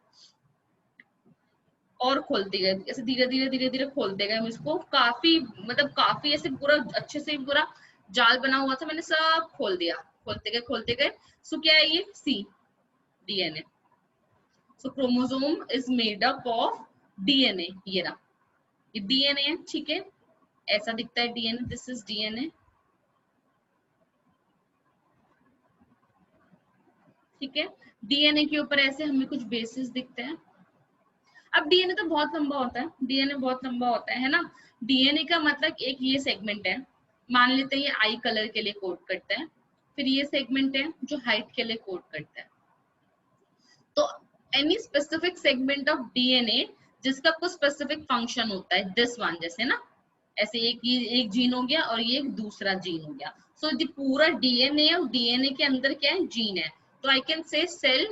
[SPEAKER 1] और खोलते गए, ऐसे धीरे धीरे धीरे धीरे खोलते गए हम इसको, काफी मतलब काफी ऐसे पूरा अच्छे से पूरा जाल बना हुआ था, मैंने सब खोल दिया, खोलते गए। सो क्या है ये, see, DNA. So chromosome is made up of DNA, ये रहा, ये डीएनए है, ठीक है, ऐसा दिखता है डीएनए, दिस इज डीएनए, ठीक है। डीएनए के ऊपर ऐसे हमें कुछ बेसिस दिखते हैं। अब डीएनए तो बहुत लंबा होता है, डीएनए बहुत लंबा होता है ना। डीएनए का मतलब एक ये सेगमेंट है, मान लेते हैं ये आई कलर के लिए कोड करता है, फिर ये सेगमेंट है जो हाइट के लिए कोड करता है। तो any specific segment of DNA जिसका कुछ स्पेसिफिक फंक्शन होता है, दिस वन, जैसे ना ऐसे एक जीन हो गया और ये एक दूसरा जीन हो गया। सो द पूरा डीएनए, और डीएनए के अंदर क्या है, जीन है। तो I can say cell,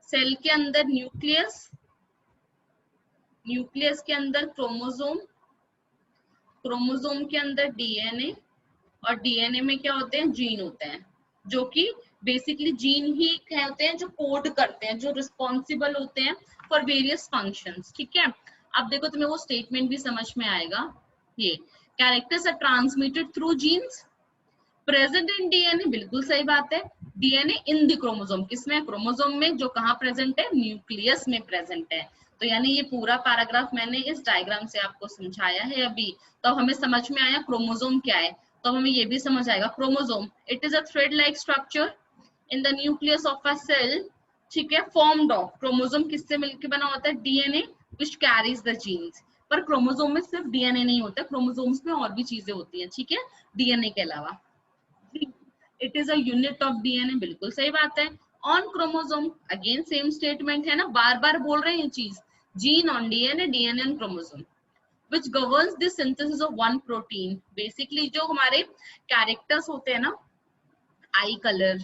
[SPEAKER 1] cell के अंदर न्यूक्लियस, न्यूक्लियस के अंदर क्रोमोसोम, क्रोमोसोम के अंदर डीएनए, और डीएनए में क्या होते हैं, जीन होते हैं, जो कि बेसिकली जीन ही होते हैं जो कोड करते हैं, जो रिस्पॉन्सिबल होते हैं फॉर वेरियस फंक्शंस, ठीक है। अब देखो तुम्हें वो स्टेटमेंट भी समझ में आएगा, ये characters are transmitted through genes present in DNA, बिल्कुल सही बात है, डीएनए इन द क्रोमोसोम, किसमें, क्रोमोसोम में, जो कहाँ प्रेजेंट है, न्यूक्लियस में प्रेजेंट है। तो यानी ये पूरा पैराग्राफ मैंने इस डायग्राम से आपको समझाया है अभी, तो हमें समझ में आया क्रोमोसोम क्या है। तो हमें ये भी समझ आएगा, chromosome it is a thread like structure in the nucleus of a cell, ठीक है, फॉर्म्ड ऑफ, क्रोमोसोम किससे मिलकर बना होता है, DNA which carries the genes. पर क्रोमोसोम में सिर्फ डीएनए नहीं होता, क्रोमोसोम्स में और भी चीजें होती हैं, ठीक है, डीएनए के अलावा। It is a unit of DNA, बिल्कुल सही बात है। On chromosome, again same statement है ना, बार बार बोल रहे हैं ये चीज, gene on DNA, DNA on chromosome, which governs the synthesis of one protein। Basically जो हमारे कैरेक्टर्स होते हैं ना, आई कलर,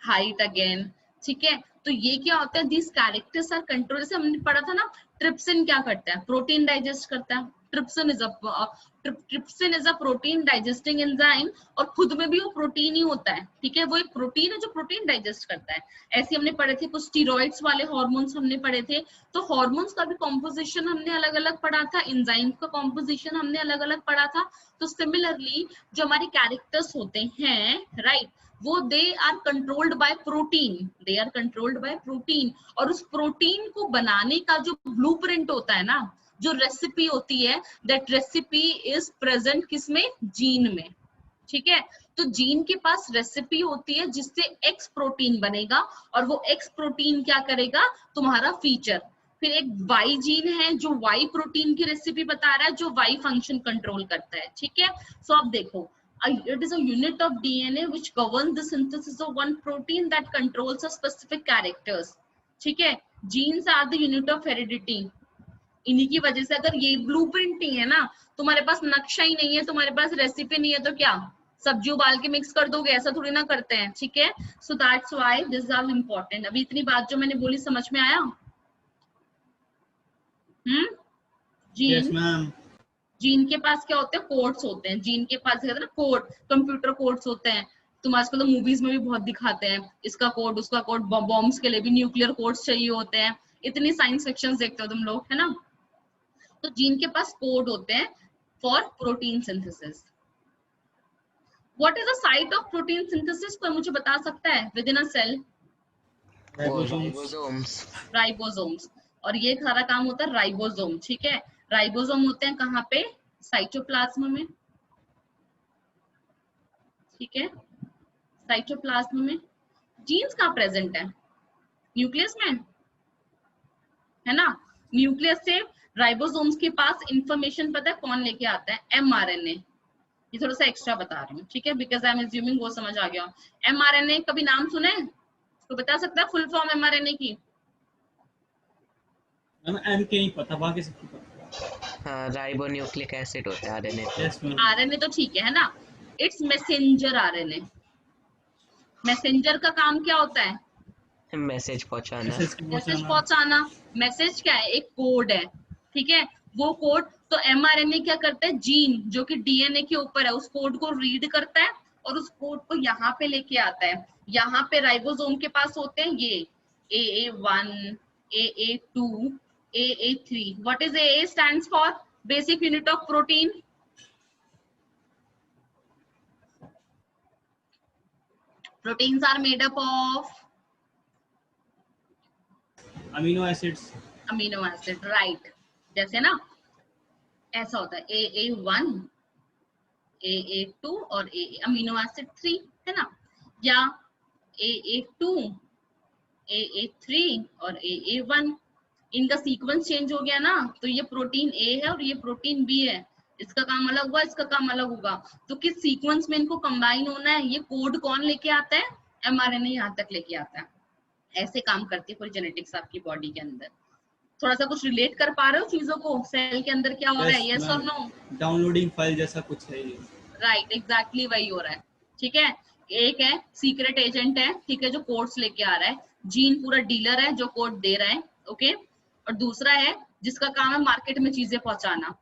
[SPEAKER 1] हाइट अगेन, ठीक है, तो ये क्या होता है, दिस कैरेक्टर्स आर कंट्रोल। जैसे हमने पढ़ा था ना, ट्रिप्सिन क्या करता है, प्रोटीन डाइजेस्ट करता है। Trypsin is a protein digesting enzyme, और खुद में भी वो प्रोटीन ही होता है, ठीक है, वो एक प्रोटीन है जो प्रोटीन डाइजेस्ट करता है। ऐसे हमने पढ़े थे कुछ स्टीरॉइड्स वाले हार्मोन्स हमने पढ़े थे, तो हार्मोन्स का भी कॉम्पोजिशन हमने अलग अलग पढ़ा था, एंजाइम का कॉम्पोजिशन हमने अलग अलग पढ़ा था। तो सिमिलरली जो हमारे कैरेक्टर्स होते हैं, राइट, वो they are controlled by protein, they are controlled by protein. और उस प्रोटीन को बनाने का जो ब्लूप्रिंट होता है ना, जो रेसिपी होती है, दैट रेसिपी इज प्रेजेंट किसमें, जीन में, ठीक है। तो जीन के पास रेसिपी होती है जिससे एक्स प्रोटीन बनेगा, और वो एक्स प्रोटीन क्या करेगा, तुम्हारा फीचर। फिर एक वाई जीन है जो वाई प्रोटीन की रेसिपी बता रहा है, जो वाई फंक्शन कंट्रोल करता है, ठीक है। सो अब देखो, it is a unit of DNA which governs the synthesis of one protein that controls a specific characters, ठीक है। genes are the unit of heredity। इन्हीं की वजह से, अगर ये ब्लूप्रिंट नहीं है ना, तुम्हारे पास नक्शा ही नहीं है, तुम्हारे पास रेसिपी नहीं है, तो क्या सब्जी उबाल के मिक्स कर दोगे, ऐसा थोड़ी ना करते हैं, ठीक है। So that's why this are important. अभी इतनी बात जो मैंने बोली समझ में आया?
[SPEAKER 2] Yes
[SPEAKER 1] gene,
[SPEAKER 2] ma'am.
[SPEAKER 1] जीन के पास क्या होते हैं, कोड्स होते हैं। जीन के पास कहते हैं ना कोड, कंप्यूटर कोड्स होते हैं। तुम आजकल तो मूवीज में भी बहुत दिखाते हैं, इसका कोड उसका कोड, बॉम्ब्स के लिए भी न्यूक्लियर कोड्स चाहिए होते हैं, इतनी साइंस फिक्शन देखते हो तुम लोग, है ना। तो जीन के पास कोड होते हैं for protein synthesis. What is the site of protein synthesis, कोई मुझे बता सकता है, within a cell?
[SPEAKER 3] Ribosomes.
[SPEAKER 1] Ribosomes. और ये सारा काम होता है राइबोसोम, ठीक है। राइबोसोम होते हैं कहाँ पे, साइटोप्लाज्म में, ठीक है, साइटोप्लाज्म में। जीन्स कहाँ प्रेजेंट है, न्यूक्लियस में, है ना। न्यूक्लियस से राइबोसोम्स के पास इंफॉर्मेशन पता है कौन लेके आता है, एमआरएनए। ये थोड़ा सा एक्स्ट्रा बता रही हूँ, ठीक है, बिकॉज आई एम अज्यूमिंग वो समझ आ गया। एमआरएनए कभी नाम सुने, तो बता सकता है फुल फॉर्म एमआरएनए की?
[SPEAKER 2] एम के नहीं पता, बाकी सबकी पता।
[SPEAKER 3] हाँ, राइबोन्यूक्लिक एसिड होता है आरएनए पे।
[SPEAKER 2] Yes ma'am.
[SPEAKER 1] आरएनए तो ठीक है ना, इट्स मैसेंजर आरएनए। मैसेंजर का काम क्या होता है,
[SPEAKER 3] मैसेज पहुंचाना।
[SPEAKER 1] मैसेज पहुंचाना। मैसेज क्या है, एक कोड है, ठीक है। वो कोड, तो एमआरएनए क्या करता है, जीन जो कि डीएनए के ऊपर है, उस कोड को रीड करता है और उस कोड को यहाँ पे लेके आता है। यहाँ पे राइबोसोम के पास होते हैं ये AA1, AA2, AA3। What is AA stands for, basic unit of protein. Proteins are made up of
[SPEAKER 2] amino acids.
[SPEAKER 1] Amino acid, right. जैसे ना ऐसा होता है AA1, AA2 और AA अमीनो एसिड 3, है ना, या AA2, AA3 और AA1। इनका सीक्वेंस चेंज हो गया ना, तो ये प्रोटीन A है और ये प्रोटीन B है, इसका काम अलग हुआ, इसका काम अलग होगा। तो किस सीक्वेंस में इनको कंबाइन होना है, ये कोड कौन लेके आता है, एमआरएनए यहाँ तक लेके आता है। ऐसे काम करती है पूरी जेनेटिक्स आपकी बॉडी के अंदर। थोड़ा सा कुछ रिलेट कर पा रहे हो चीजों को, सेल के अंदर क्या हो रहा है, यस और नो?
[SPEAKER 2] डाउनलोडिंग फाइल जैसा कुछ है ये।
[SPEAKER 1] राइट, एग्जैक्टली वही हो रहा है, ठीक है। एक है सीक्रेट एजेंट है, ठीक है, जो कोड्स लेके आ रहा है। जीन पूरा डीलर है जो कोड दे रहा है, ओके। और दूसरा है जिसका काम है मार्केट में चीजें पहुंचाना।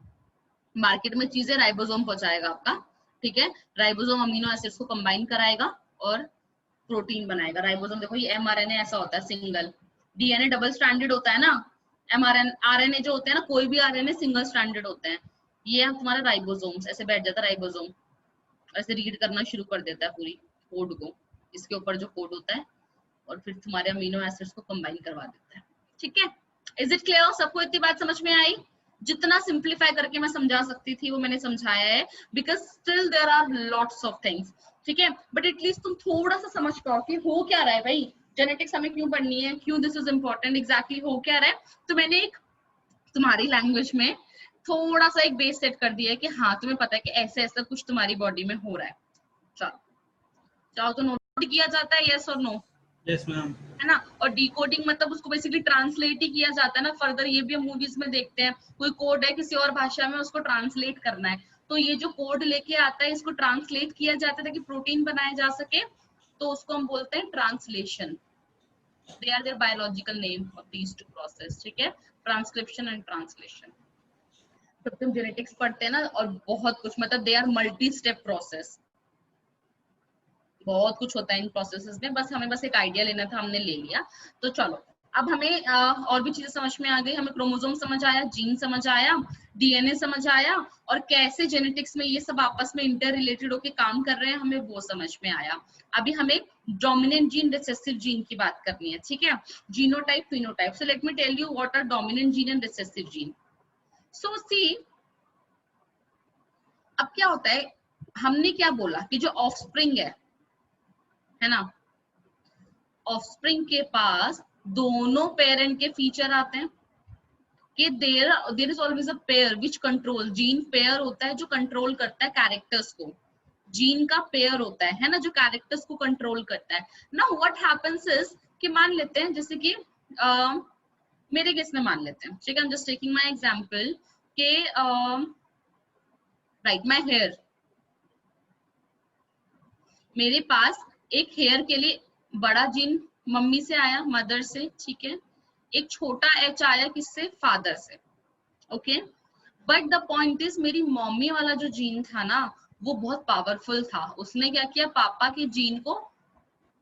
[SPEAKER 1] मार्केट में चीजें राइबोसोम पहुंचाएगा आपका, ठीक है। राइबोसोम अमीनो एसिड्स को कंबाइन कराएगा और प्रोटीन बनाएगा। राइबोसोम देखो, ये एमआरएनए ऐसा होता है सिंगल, डीएनए डबल स्ट्रैंडेड होता है ना, आरएनए जो होते हैं ना, कोई भी आरएनए सिंगल स्ट्रैंडेड होते हैं। ये तुम्हारा राइबोसोम्स ऐसे बैठ जाता है, राइबोसोम ऐसे रीड करना शुरू कर देता है पूरी कोड को, इसके ऊपर जो कोड होता है, और फिर तुम्हारे अमीनो एसिड्स को कंबाइन करवा देता है, ठीक है। इज इट क्लियर, सबको इतनी बात समझ में आई? जितना सिंप्लीफाई करके मैं समझा सकती थी वो मैंने समझाया है, because still there are lots of things, ठीक है। बट एटलीस्ट तुम थोड़ा सा समझ पाओ कि हो क्या रहा है भाई, जेनेटिक्स हमें क्यों पढ़नी है, क्यों दिस इज इम्पोर्टेंट, एग्जैक्टली हो क्या रहा है। तो मैंने एक तुम्हारी लैंग्वेज में थोड़ा सा एक बेस सेट कर दिया है कि हाँ तुम्हें पता है कि ऐसे ऐसा कुछ तुम्हारी बॉडी में हो रहा है। चलो चाहो तो नोट किया जाता है, यस और नो,
[SPEAKER 2] यस मैम।
[SPEAKER 1] है ना। और डिकोडिंग मतलब उसको बेसिकली ट्रांसलेट ही किया जाता है ना फर्दर, ये भी हम मूवीज में देखते हैं, कोई कोड है किसी और भाषा में, उसको ट्रांसलेट करना है, तो ये जो कोड लेके आता है इसको ट्रांसलेट किया जाता है ताकि प्रोटीन बनाया जा सके, तो उसको हम बोलते हैं translation. They are their biological name of these two process, ठीक है, ट्रांसक्रिप्शन एंड ट्रांसलेशन। जब तुम जेनेटिक्स पढ़ते हैं ना, और बहुत कुछ मतलब they are multi step process, बहुत कुछ होता है इन प्रोसेसेस में, बस हमें बस एक आइडिया लेना था, हमने ले लिया। तो चलो अब हमें और भी चीजें समझ में आ गई, हमें क्रोमोसोम समझ आया, जीन समझ आया, डीएनए समझ आया, और कैसे जेनेटिक्स में ये सब आपस में इंटर रिलेटेड होके काम कर रहे हैं हमें वो समझ में आया। अभी हमें डोमिनेंट जीन रिसेसिव जीन की बात करनी है, ठीक है, genotype phenotype. So let me tell you what are dominant gene and recessive gene. So see, अब क्या होता है, हमने क्या बोला कि जो ऑफस्प्रिंग है ना, ऑफस्प्रिंग के पास दोनों पेरेंट के फीचर आते हैं कि there is always a pair which control, gene pair होता है जो कंट्रोल करता है कैरेक्टर्स को, जीन का पेयर होता है ना, जो कैरेक्टर्स को कंट्रोल करता है। नाउ व्हाट हैपेंस इज कि मान लेते हैं जैसे कि मेरे केस में मान लेते हैं, ठीक है, I am just taking my example के राइट माय हेयर, मेरे पास एक हेयर के लिए बड़ा जीन मम्मी से आया, मदर से, ठीक है, एक छोटा एच आया किससे, फादर से, okay. But the point is मेरी मम्मी वाला जो जीन था ना वो बहुत पावरफुल था, उसने क्या किया, पापा के जीन को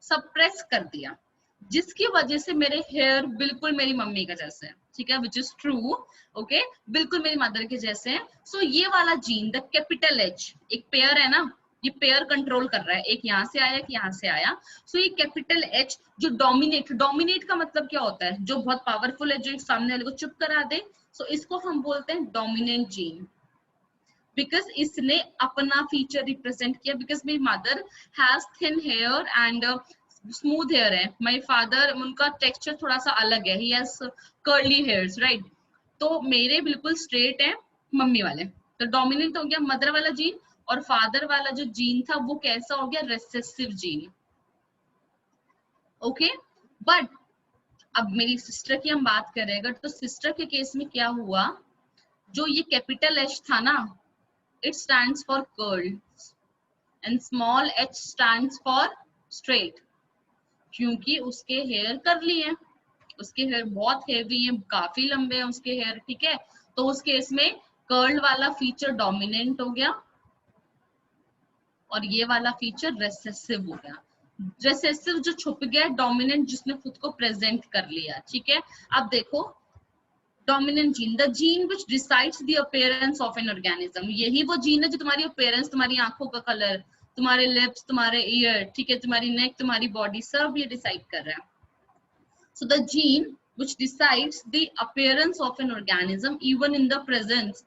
[SPEAKER 1] सप्रेस कर दिया, जिसकी वजह से मेरे हेयर बिल्कुल मेरी मम्मी के जैसे हैं, ठीक है, विच इज ट्रू, ओके, बिल्कुल मेरी मदर के जैसे हैं। सो ये वाला जीन द कैपिटल एच, एक पेयर है ना, ये पेयर कंट्रोल कर रहा है, एक यहाँ से आया, एक यहाँ से आया। सो ये कैपिटल एच जो डोमिनेट का मतलब क्या होता है, जो बहुत पावरफुल है, जो सामने वाले को चुप करा दे, सो इसको हम बोलते हैं डोमिनेंट जीन, बिकॉज इसने अपना फीचर रिप्रेजेंट किया। बिकॉज मेरी mother has thin hair and smooth hair है, माय फादर उनका टेक्सचर थोड़ा सा अलग है, he has curly hairs, right, तो मेरे बिल्कुल स्ट्रेट है, मम्मी वाले, तो डोमिनेंट हो गया मदर वाला जीन, और फादर वाला जो जीन था वो कैसा हो गया, रिसेसिव जीन, ओके। बट अब मेरी सिस्टर की हम बात करें अगर, तो सिस्टर के केस में क्या हुआ, जो ये कैपिटल एच था ना, it stands for curls and small h stands for straight, क्योंकि उसके हेयर कर्ली हैं, उसके हेयर बहुत हेवी हैं, काफी लंबे हैं उसके हेयर, ठीक है, तो उस केस में कर्ल वाला फीचर डोमिनेंट हो गया और ये वाला फीचर रेसेसिव हो गया। रेसेसिव जो छुप गया, डोमिनेंट जिसने खुद को प्रेजेंट कर लिया, ठीक है। अब देखो dominant gene, the gene which decides the appearance of an organism, यही वो जीन है जो तुम्हारी अपीयरेंस, तुम्हारी आंखों का कलर, तुम्हारे लिप्स, तुम्हारे ईयर, ठीक है, तुम्हारी नेक, तुम्हारी बॉडी, सब ये डिसाइड कर रहा है। So the gene which decides the appearance of an organism even in the presence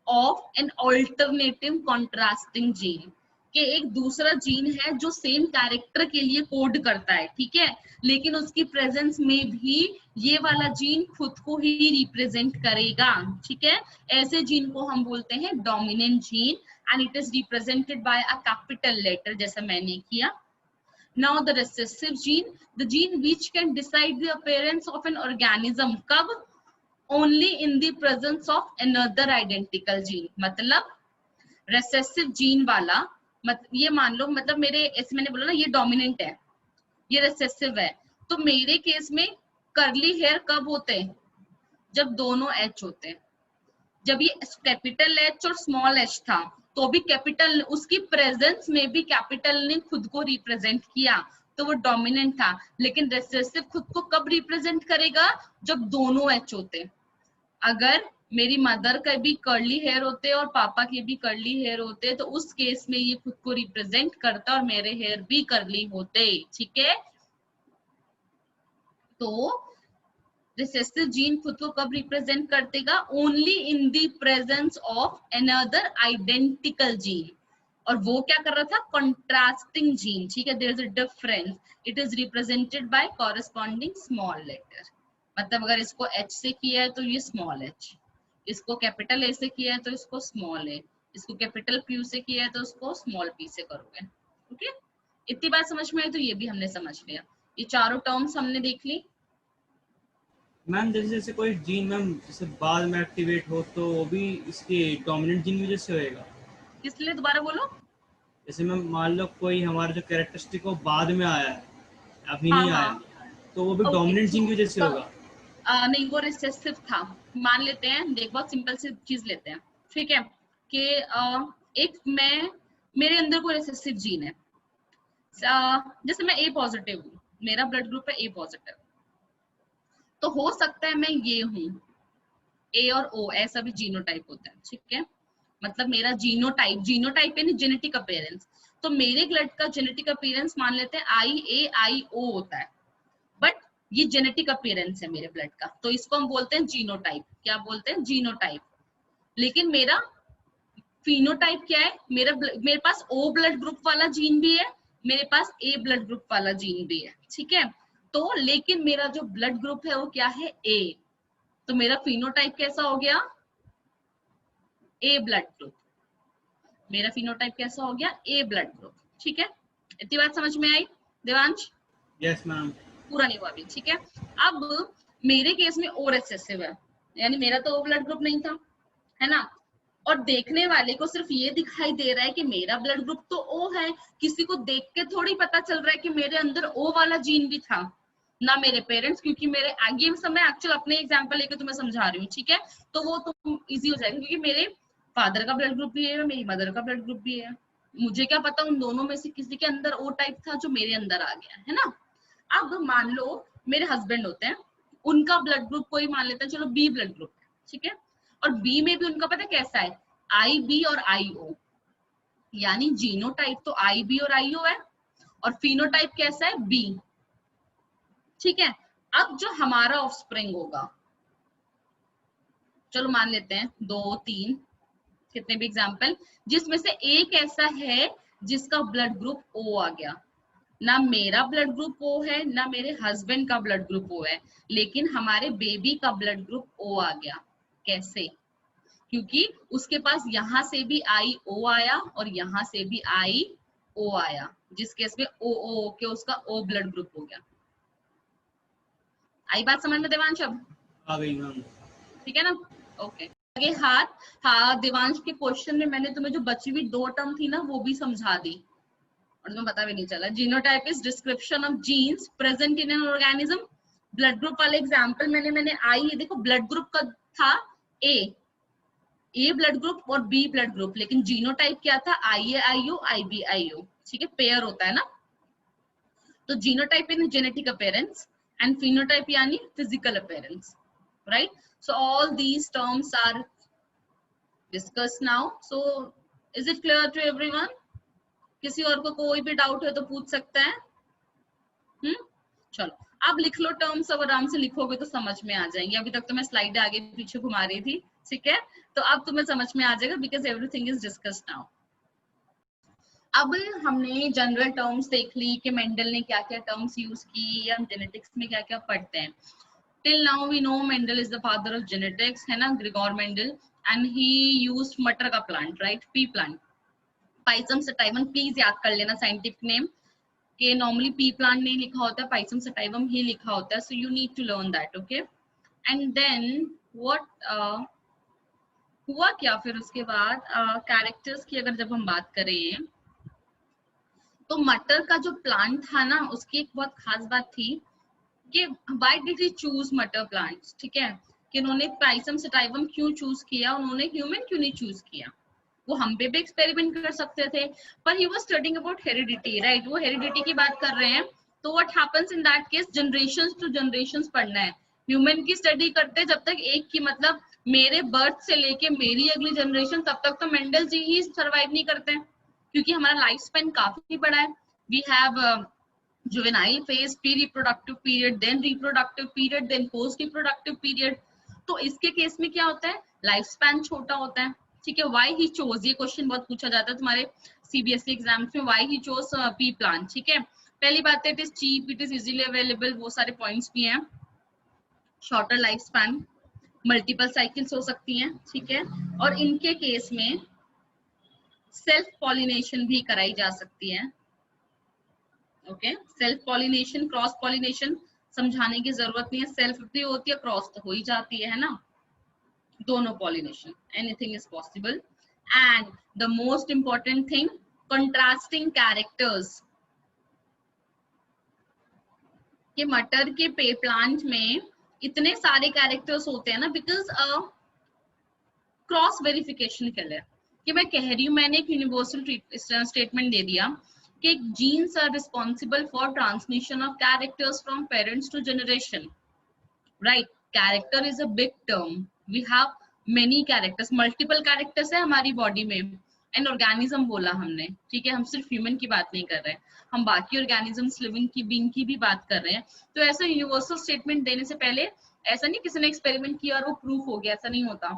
[SPEAKER 1] of an alternative contrasting gene, कि एक दूसरा जीन है जो सेम कैरेक्टर के लिए कोड करता है, ठीक है, लेकिन उसकी प्रेजेंस में भी ये वाला जीन खुद को ही रिप्रेजेंट करेगा, ठीक है, ऐसे जीन को हम बोलते हैं dominant gene and it is represented by a capital letter, जैसा मैंने किया। Now the recessive gene, the gene which can decide the appearance of an organism, कब, only in the presence of another identical gene, मतलब recessive gene वाला, ये मान लो, मतलब मेरे ऐसे मैंने बोला ना ये डोमिनेंट है, ये रिसेसिव है, तो मेरे केस में कर्ली हेयर कब होते हैं, जब दोनों एच होते हैं। जब ये कैपिटल एच और स्मॉल एच था तो भी कैपिटल, उसकी प्रेजेंस में भी कैपिटल ने खुद को रिप्रेजेंट किया, तो वो डोमिनेंट था। लेकिन रिसेसिव खुद को कब रिप्रेजेंट करेगा, जब दोनों एच होते। अगर मेरी मदर का भी कर्ली हेयर होते और पापा के भी कर्ली हेयर होते तो उस केस में ये खुद को रिप्रेजेंट करता और मेरे हेयर भी कर्ली होते, ठीक है। तो रिसेसिव जीन खुद को कब रिप्रेजेंट करतेगा, only in the presence of another identical gene, और वो क्या कर रहा था, कंट्रास्टिंग जीन, ठीक है, there is a difference, it is represented by corresponding small letter, मतलब अगर इसको एच से किया है तो ये स्मॉल एच, इसको कैपिटल ए से किया है तो इसको स्मॉल ए, इसको कैपिटल क्यू से किया है तो उसको स्मॉल पी से करोगे, ओके। इतनी बात समझ में आई, तो ये भी हमने समझ लिया। ये चारों टर्म्स हमने देख ली।
[SPEAKER 2] मैम जैसे जैसे कोई जीन मैम जैसे बाद में एक्टिवेट हो तो वो भी इसके डोमिनेंट जीन की वजह से होएगा।
[SPEAKER 1] किस लिए, दोबारा बोलो।
[SPEAKER 2] जैसे मैम मान लो कोई हमारा जो कैरेक्टरिस्टिक वो बाद में आया है, अभी
[SPEAKER 1] हाँ
[SPEAKER 2] नहीं
[SPEAKER 1] हाँ,
[SPEAKER 2] आया, तो वो भी
[SPEAKER 1] ओके।
[SPEAKER 2] डोमिनेंट जीन की वजह से
[SPEAKER 1] तो
[SPEAKER 2] होगा।
[SPEAKER 1] नहीं, वो रिसेसिव था। मान लेते हैं, देख बहुत सिंपल सी चीज लेते हैं, ठीक है, कि एक मेरे अंदर कोई रिसेसिव जीन है। जैसे मैं ए पॉजिटिव हूँ, मेरा ब्लड ग्रुप है ए पॉजिटिव, तो हो सकता है मैं ये हूँ, ए और ओ ऐसा भी जीनोटाइप होता है, ठीक है। मतलब मेरा जीनोटाइप यानी जेनेटिक अपीयरेंस। तो मेरे ब्लड का जेनेटिक अपीयरेंस मान लेते हैं IA IO होता है, बट ये जेनेटिक अपीयरेंस है मेरे ब्लड का, तो इसको हम बोलते हैं जीनोटाइप। क्या बोलते हैं? जीनोटाइप। लेकिन मेरा फिनोटाइप क्या है? मेरे पास ओ ब्लड ग्रुप वाला जीन भी है, मेरे पास ए ब्लड ग्रुप वाला जीन भी है, ठीक है। तो लेकिन मेरा जो ब्लड ग्रुप है वो क्या है? ए। तो मेरा फिनोटाइप कैसा हो गया? ए ब्लड ग्रुप। मेरा फिनोटाइप कैसा हो गया? ए ब्लड ग्रुप, ठीक है। इतनी बात समझ में आई देवांश?
[SPEAKER 2] Yes ma'am.
[SPEAKER 1] पूरा नहीं हुआ अभी, ठीक है। अब मेरे केस में ओ रिसेसिव है, यानी मेरा तो ओ ब्लड ग्रुप नहीं था, है ना। और देखने वाले को सिर्फ ये दिखाई दे रहा है कि मेरा ब्लड ग्रुप तो ओ है, किसी को देख के थोड़ी पता चल रहा है कि मेरे अंदर ओ वाला जीन भी था, ना मेरे पेरेंट्स, क्योंकि मेरे ये सब मैं एक्चुअल अपने एग्जांपल लेके तुम्हें समझा रही हूँ, ठीक है। तो वो तुम इजी हो जाएगा, क्योंकि मेरे फादर का ब्लड ग्रुप भी है, मेरी मदर का ब्लड ग्रुप भी है, मुझे क्या पता उन दोनों में से किसी के अंदर ओ टाइप था जो मेरे अंदर आ गया, है ना। अब मान लो मेरे हस्बैंड होते हैं, उनका ब्लड ग्रुप कोई मान लेता है, चलो बी ब्लड ग्रुप है, ठीक है। और बी में भी उनका पता कैसा है? IB और IO, यानी जीनोटाइप तो IB और IO है, और फिनोटाइप कैसा है? बी, ठीक है। अब जो हमारा ऑफस्प्रिंग होगा, चलो मान लेते हैं 2 3 कितने भी एग्जाम्पल, जिसमें से एक ऐसा है जिसका ब्लड ग्रुप O आ गया। ना मेरा ब्लड ग्रुप O है, ना मेरे हस्बैंड का ब्लड ग्रुप O है, लेकिन हमारे बेबी का ब्लड ग्रुप O आ गया। कैसे? क्योंकि उसके पास यहाँ से भी IO आया और यहाँ से भी IO आया, जिस केस में O के उसका O ब्लड ग्रुप हो गया। आई बात समझ में देवांश? अब
[SPEAKER 2] आ गई मैम।
[SPEAKER 1] ठीक है ना? ओके। आगे हाथ, हाँ देवांश के क्वेश्चन में मैंने तुम्हें जो बची हुई 2 टर्म थी ना वो भी समझा दी, और तुम्हें पता भी नहीं चला। Genotype is description of jeans present in an organism. Blood group वाले एग्जांपल मैंने आई, देखो ब्लड ग्रुप का था ए ब्लड ग्रुप और बी ब्लड ग्रुप, लेकिन जीनोटाइप क्या था? IA IO IB IO, ठीक है, पेयर होता है ना। तो genotype in genetic appearance and phenotype यानी physical appearance, right. So all these terms are discussed now. So is it clear to everyone? किसी और को कोई भी डाउट है तो पूछ सकता है। चलो अब लिख लो टर्म्स, अब आराम से लिखोगे तो समझ में आ जाएंगे। अभी तक तो मैं स्लाइड आगे पीछे घुमा रही थी, ठीक है, तो अब तुम्हें समझ में आ जाएगा, because everything is discussed now. अब हमने जनरल टर्म्स देख ली कि मेंडल ने क्या क्या टर्म्स यूज की, हम जेनेटिक्स में क्या क्या पढ़ते हैं। Till now we know Mendel is the father of genetics, है ना, Gregor Mendel, and he used मटर का plant, right, pea plant, Pisum sativum. Please याद कर लेना साइंटिफिक नेम, कि नॉर्मली पी प्लांट नहीं लिखा होता है, पाइसम सटाइवम ही लिखा होता है, so you need to learn that, okay. And then what हुआ क्या फिर उसके बाद कैरेक्टर्स की अगर जब हम बात करें, तो मटर का जो प्लांट था ना, उसकी एक बहुत खास बात थी कि व्हाई डिड ही चूज मटर प्लांट्स, ठीक है, कि उन्होंने पाइसम सटाइवम क्यों चूज किया, उन्होंने ह्यूमन क्यों नहीं चूज किया। वो हम पे भी एक्सपेरिमेंट कर सकते थे, पर he was studying about heredity, right, वो हेरिडिटी की बात कर रहे हैं। तो what happens in that case, generations to generations पढ़ना है। ह्यूमन की स्टडी करते जब तक एक की, मतलब मेरे बर्थ से लेके मेरी अगली जनरेशन, तब तक तो मेंडल जी ही सर्वाइव नहीं करते हैं, क्योंकि हमारा लाइफ स्पेन काफी बड़ा है। We have juvenile phase, pre reproductive period, then reproductive period, then post reproductive period. तो इसके केस में क्या होता है, लाइफ स्पैन छोटा होता है, ठीक है। व्हाई ही चोज, ये क्वेश्चन बहुत पूछा जाता है तुम्हारे CBSE एग्जाम्स में, why he chose pea plant, ठीक है। पहली बात है, it is cheap, it is easily available, वो सारे पॉइंट्स भी हैं। Shorter life span, multiple cycles हो सकती हैं, ठीक है, और इनके केस में सेल्फ पॉलिनेशन भी कराई जा सकती है, okay, self pollination, cross pollination समझाने की जरूरत नहीं है, सेल्फ भी होती है, क्रॉस तो हो ही जाती है ना, दोनों pollination, anything is possible. And the most important thing, contrasting characters. कि मटर के प्लांट में इतने सारे कैरेक्टर्स होते हैं ना, बिकॉज क्रॉस वेरिफिकेशन के लिए, कि मैं कह रही हूँ, मैंने एक यूनिवर्सल स्टेटमेंट दे दिया कि genes are responsible for transmission of characters from parents to generation, right. Character is a big term, we have many characters, multiple characters है हमारी बॉडी में. एंड ऑर्गेनिज्म बोला हमने, ठीक है, हम सिर्फ ह्यूमन की बात नहीं कर रहे हैं, हम बाकी ऑर्गेनिजम्स, लिविंग की, बीइंग की भी बात कर रहे हैं. तो ऐसा यूनिवर्सल स्टेटमेंट देने से पहले ऐसा नहीं किसी ने एक्सपेरिमेंट किया और वो प्रूफ हो गया, ऐसा नहीं होता.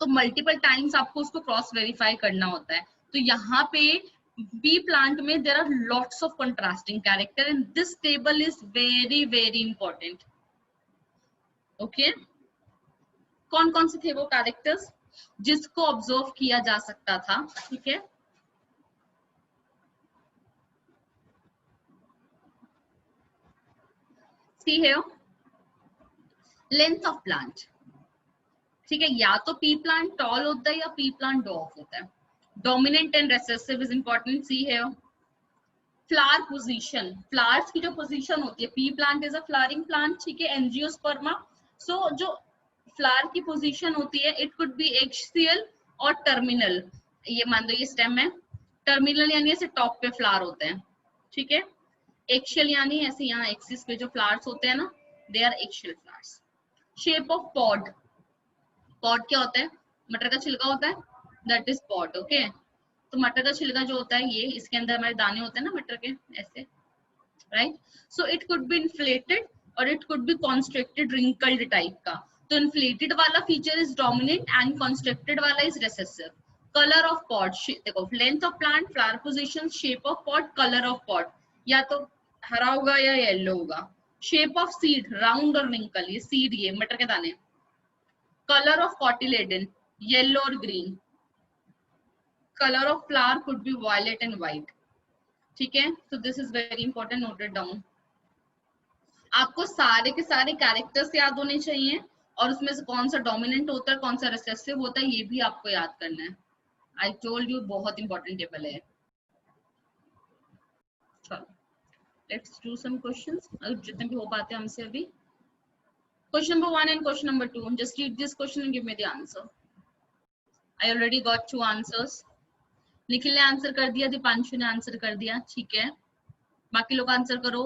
[SPEAKER 1] तो मल्टीपल टाइम्स आपको उसको क्रॉस वेरीफाई करना होता है. तो यहाँ पे बी प्लांट में there are lots of contrasting character and this table is very very important. Okay, कौन कौन से थे वो कैरेक्टर्स जिसको ऑब्जर्व किया जा सकता था, ठीक है. सी है लेंथ ऑफ प्लांट, ठीक है, या तो पी प्लांट टॉल होता है या पी प्लांट डॉर्फ होता है. Dominant and recessive is important. See है फ्लावर पोजीशन, फ्लावर्स की जो पोजीशन होती है, pea plant is a flowering plant, ठीक है, एंजियोस्पर्मा. सो जो फ्लावर की पोजीशन होती है, इट कुड बी एक्सियल और टर्मिनल. ये मान लो ये स्टेम है, टर्मिनल यानी ऐसे टॉप पे फ्लावर होते हैं, ठीक है. एक्शियल यानी ऐसे यहाँ एक्सिस पे जो फ्लावर्स होते हैं ना, they are axial flowers. Shape of pod, pod क्या होता है, मटर का छिलका होता है, दैट इज पॉड. ओके, तो मटर का छिलका जो होता है, ये इसके अंदर हमारे दाने होते हैं ना मटर के, ऐसे, right. So it could be inflated और it could be constricted, wrinkled type का. तो इन्फ्लेटेड वाला feature is dominant and constricted वाला is recessive. Colour of pod, देखो, length of plant, flower position, shape of pod, colour of pod, या तो हरा होगा या येलो होगा. शेप ऑफ सीड, राउंड और रिंकल, ये सीड, ये मटर के दाने. कलर ऑफ कॉटिलेडन, येलो और green. Colour of flower could be violet and white, ठीक है. तो this is very important, noted down. आपको सारे के सारे कैरेक्टर्स याद होने चाहिए और उसमें से कौन सा डोमिनेंट होता है, कौन सा रिसेसिव होता है, ये भी आपको याद करना है. आई टोल्ड यू, बहुत इंपॉर्टेंट टेबल है. चलो, लेट्स डू सम क्वेश्चंस, जितने भी हो पाते हैं हमसे अभी. Question number 1 and question number 2, just read this question and give me the answer. I already got 2 answers. Nikhil ने आंसर कर दिया, दीपांशु ने आंसर कर दिया, ठीक है. बाकी लोग आंसर करो.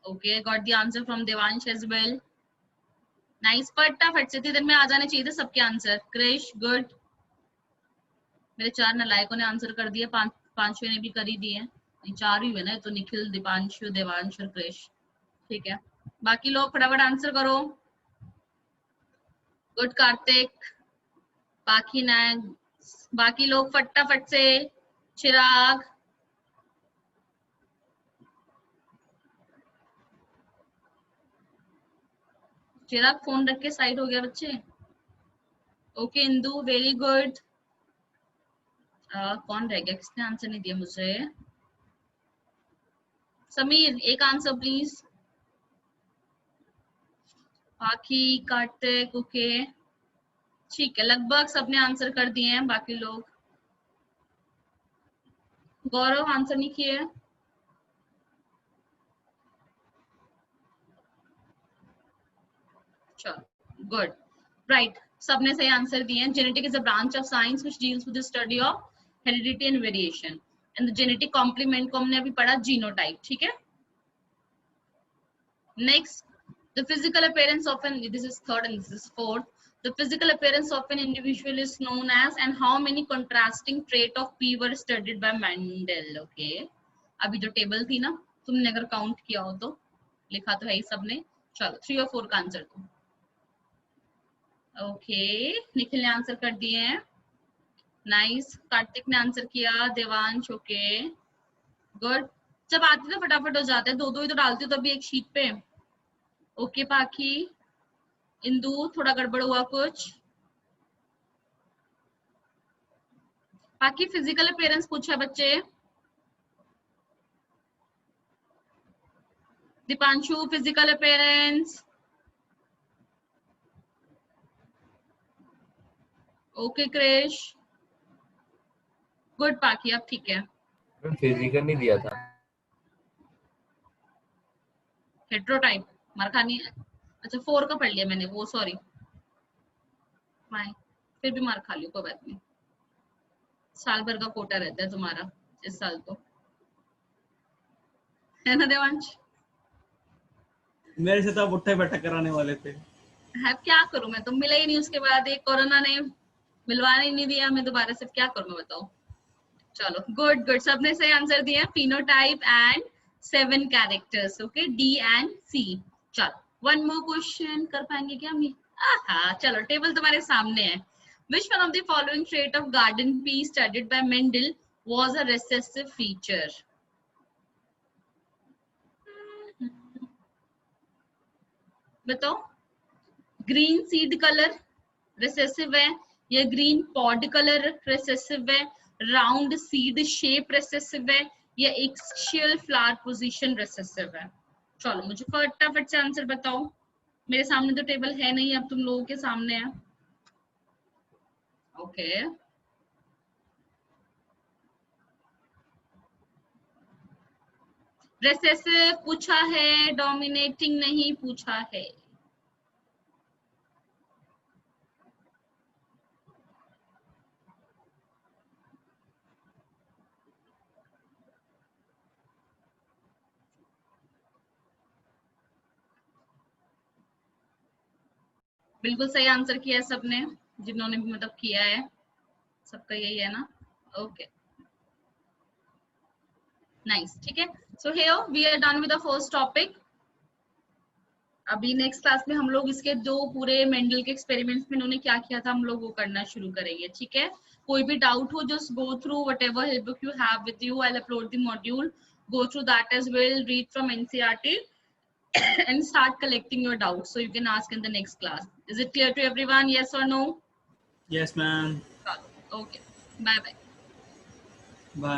[SPEAKER 1] Okay, got the answer from Devansh as well. Nice, फटाफट से इतनी देर में आ जाने चाहिए थे सबके आंसर. क्रिश, गुड. मेरे 4 नालायकों ने आंसर कर दिया, पांचवे ने भी कर ही दिए. 4 ही हुए ना, तो निखिल, दीपांशु, देवांश और क्रिश, ठीक है. बाकी लोग फटाफट आंसर करो. गुड कार्तिक, बाकी ना, बाकी लोग फटाफट से. चिराग, चिराग फोन रख के साइड हो गया बच्चे. Okay, Indu, very good. कौन रह गया, किसने आंसर नहीं दिया मुझे. समीर, एक आंसर प्लीज. बाकी कार्तिक, ओके, ठीक है, लगभग सबने आंसर कर दिए हैं. बाकी लोग, गौरव आंसर नहीं किए. चलो, गुड, राइट, सबने सही आंसर दिए हैं. Genetic is a branch of science which deals with the study of heredity and variation. And the genetic complement को हमने अभी पढ़ा, जीनोटाइप, ठीक है. Next, the physical appearance of an, this is third and this is fourth, the physical appearance of an individual is known as, and how many contrasting trait of P were studied by Mendel. Okay, अभी जो table थी ना, तुमने अगर count किया हो तो, लिखा तो है ही सबने. चलो, 3 और 4 का आंसर दो. ओके, निखिल ने आंसर कर दिए हैं. नाइस, कार्तिक ने आंसर किया, देवांश, ओके, गुड. जब आते तो फटाफट हो जाते हैं, 2-2 ही तो डालते हो तभी एक शीट पे. ओके, पाखी, इंदू, थोड़ा गड़बड़ हुआ कुछ. बाकी फिजिकल अपीयरेंस पूछा बच्चे. Deepanshu physical appearance. Okay Krish. Good पाकी, अब ठीक है.
[SPEAKER 4] फिजिकल नहीं दिया था.
[SPEAKER 1] हेट्रोटाइप मार खानी है. अच्छा 4 का पढ़ लिया मैंने वो, सॉरी. फिर भी मार खा लियो, कोई बात नहीं. साल भर का कोटा रहता है तुम्हारा इस साल तो, है ना देवांश?
[SPEAKER 2] मेरे से तो आप उठा बैठा कराने वाले थे.
[SPEAKER 1] है क्या करूं मैं, तो मिला ही नहीं उसके बाद. एक कोरोना ने मिलवाने ही नहीं दिया. मैं दोबारा से क्या करूं मैं, बताओ. चलो गुड गुड, सबने सही आंसर दिया. Phenotype and 7 characters. Okay, D and C. चलो वन मोर क्वेश्चन कर पाएंगे क्या हम? आहा, चलो टेबल तुम्हारे सामने है. Which one of the following trait of garden pea studied by Mendel was a recessive feature? बताओ. ग्रीन सीड कलर रिसेसिव है, या ग्रीन पॉड कलर रिसेसिव है, राउंड सीड शेप रिसेसिव है, या एक्सियल फ्लावर पोजीशन रिसेसिव है? चलो मुझे फटाफट से आंसर बताओ. मेरे सामने तो टेबल है नहीं, अब तुम लोगों के सामने है. ओके रिसेसिव पूछा है, डोमिनेटिंग नहीं पूछा है. बिल्कुल सही आंसर किया है सबने, जिन्होंने भी मतलब किया है. सबका यही है ना? Okay nice. ठीक है, so here we are done with the first topic. अभी नेक्स्ट क्लास में हम लोग इसके जो पूरे मेंडल के एक्सपेरिमेंट्स में इन्होंने क्या किया था हम लोग वो करना शुरू करेंगे. ठीक है, कोई भी डाउट हो just go through whatever help book you have with you. I will upload the module, go through that as well, read from NCERT and start collecting your doubts so you can ask in the next class. Is it clear to everyone? Yes or no?
[SPEAKER 2] Yes ma'am.
[SPEAKER 1] Okay, bye bye.
[SPEAKER 2] Bye.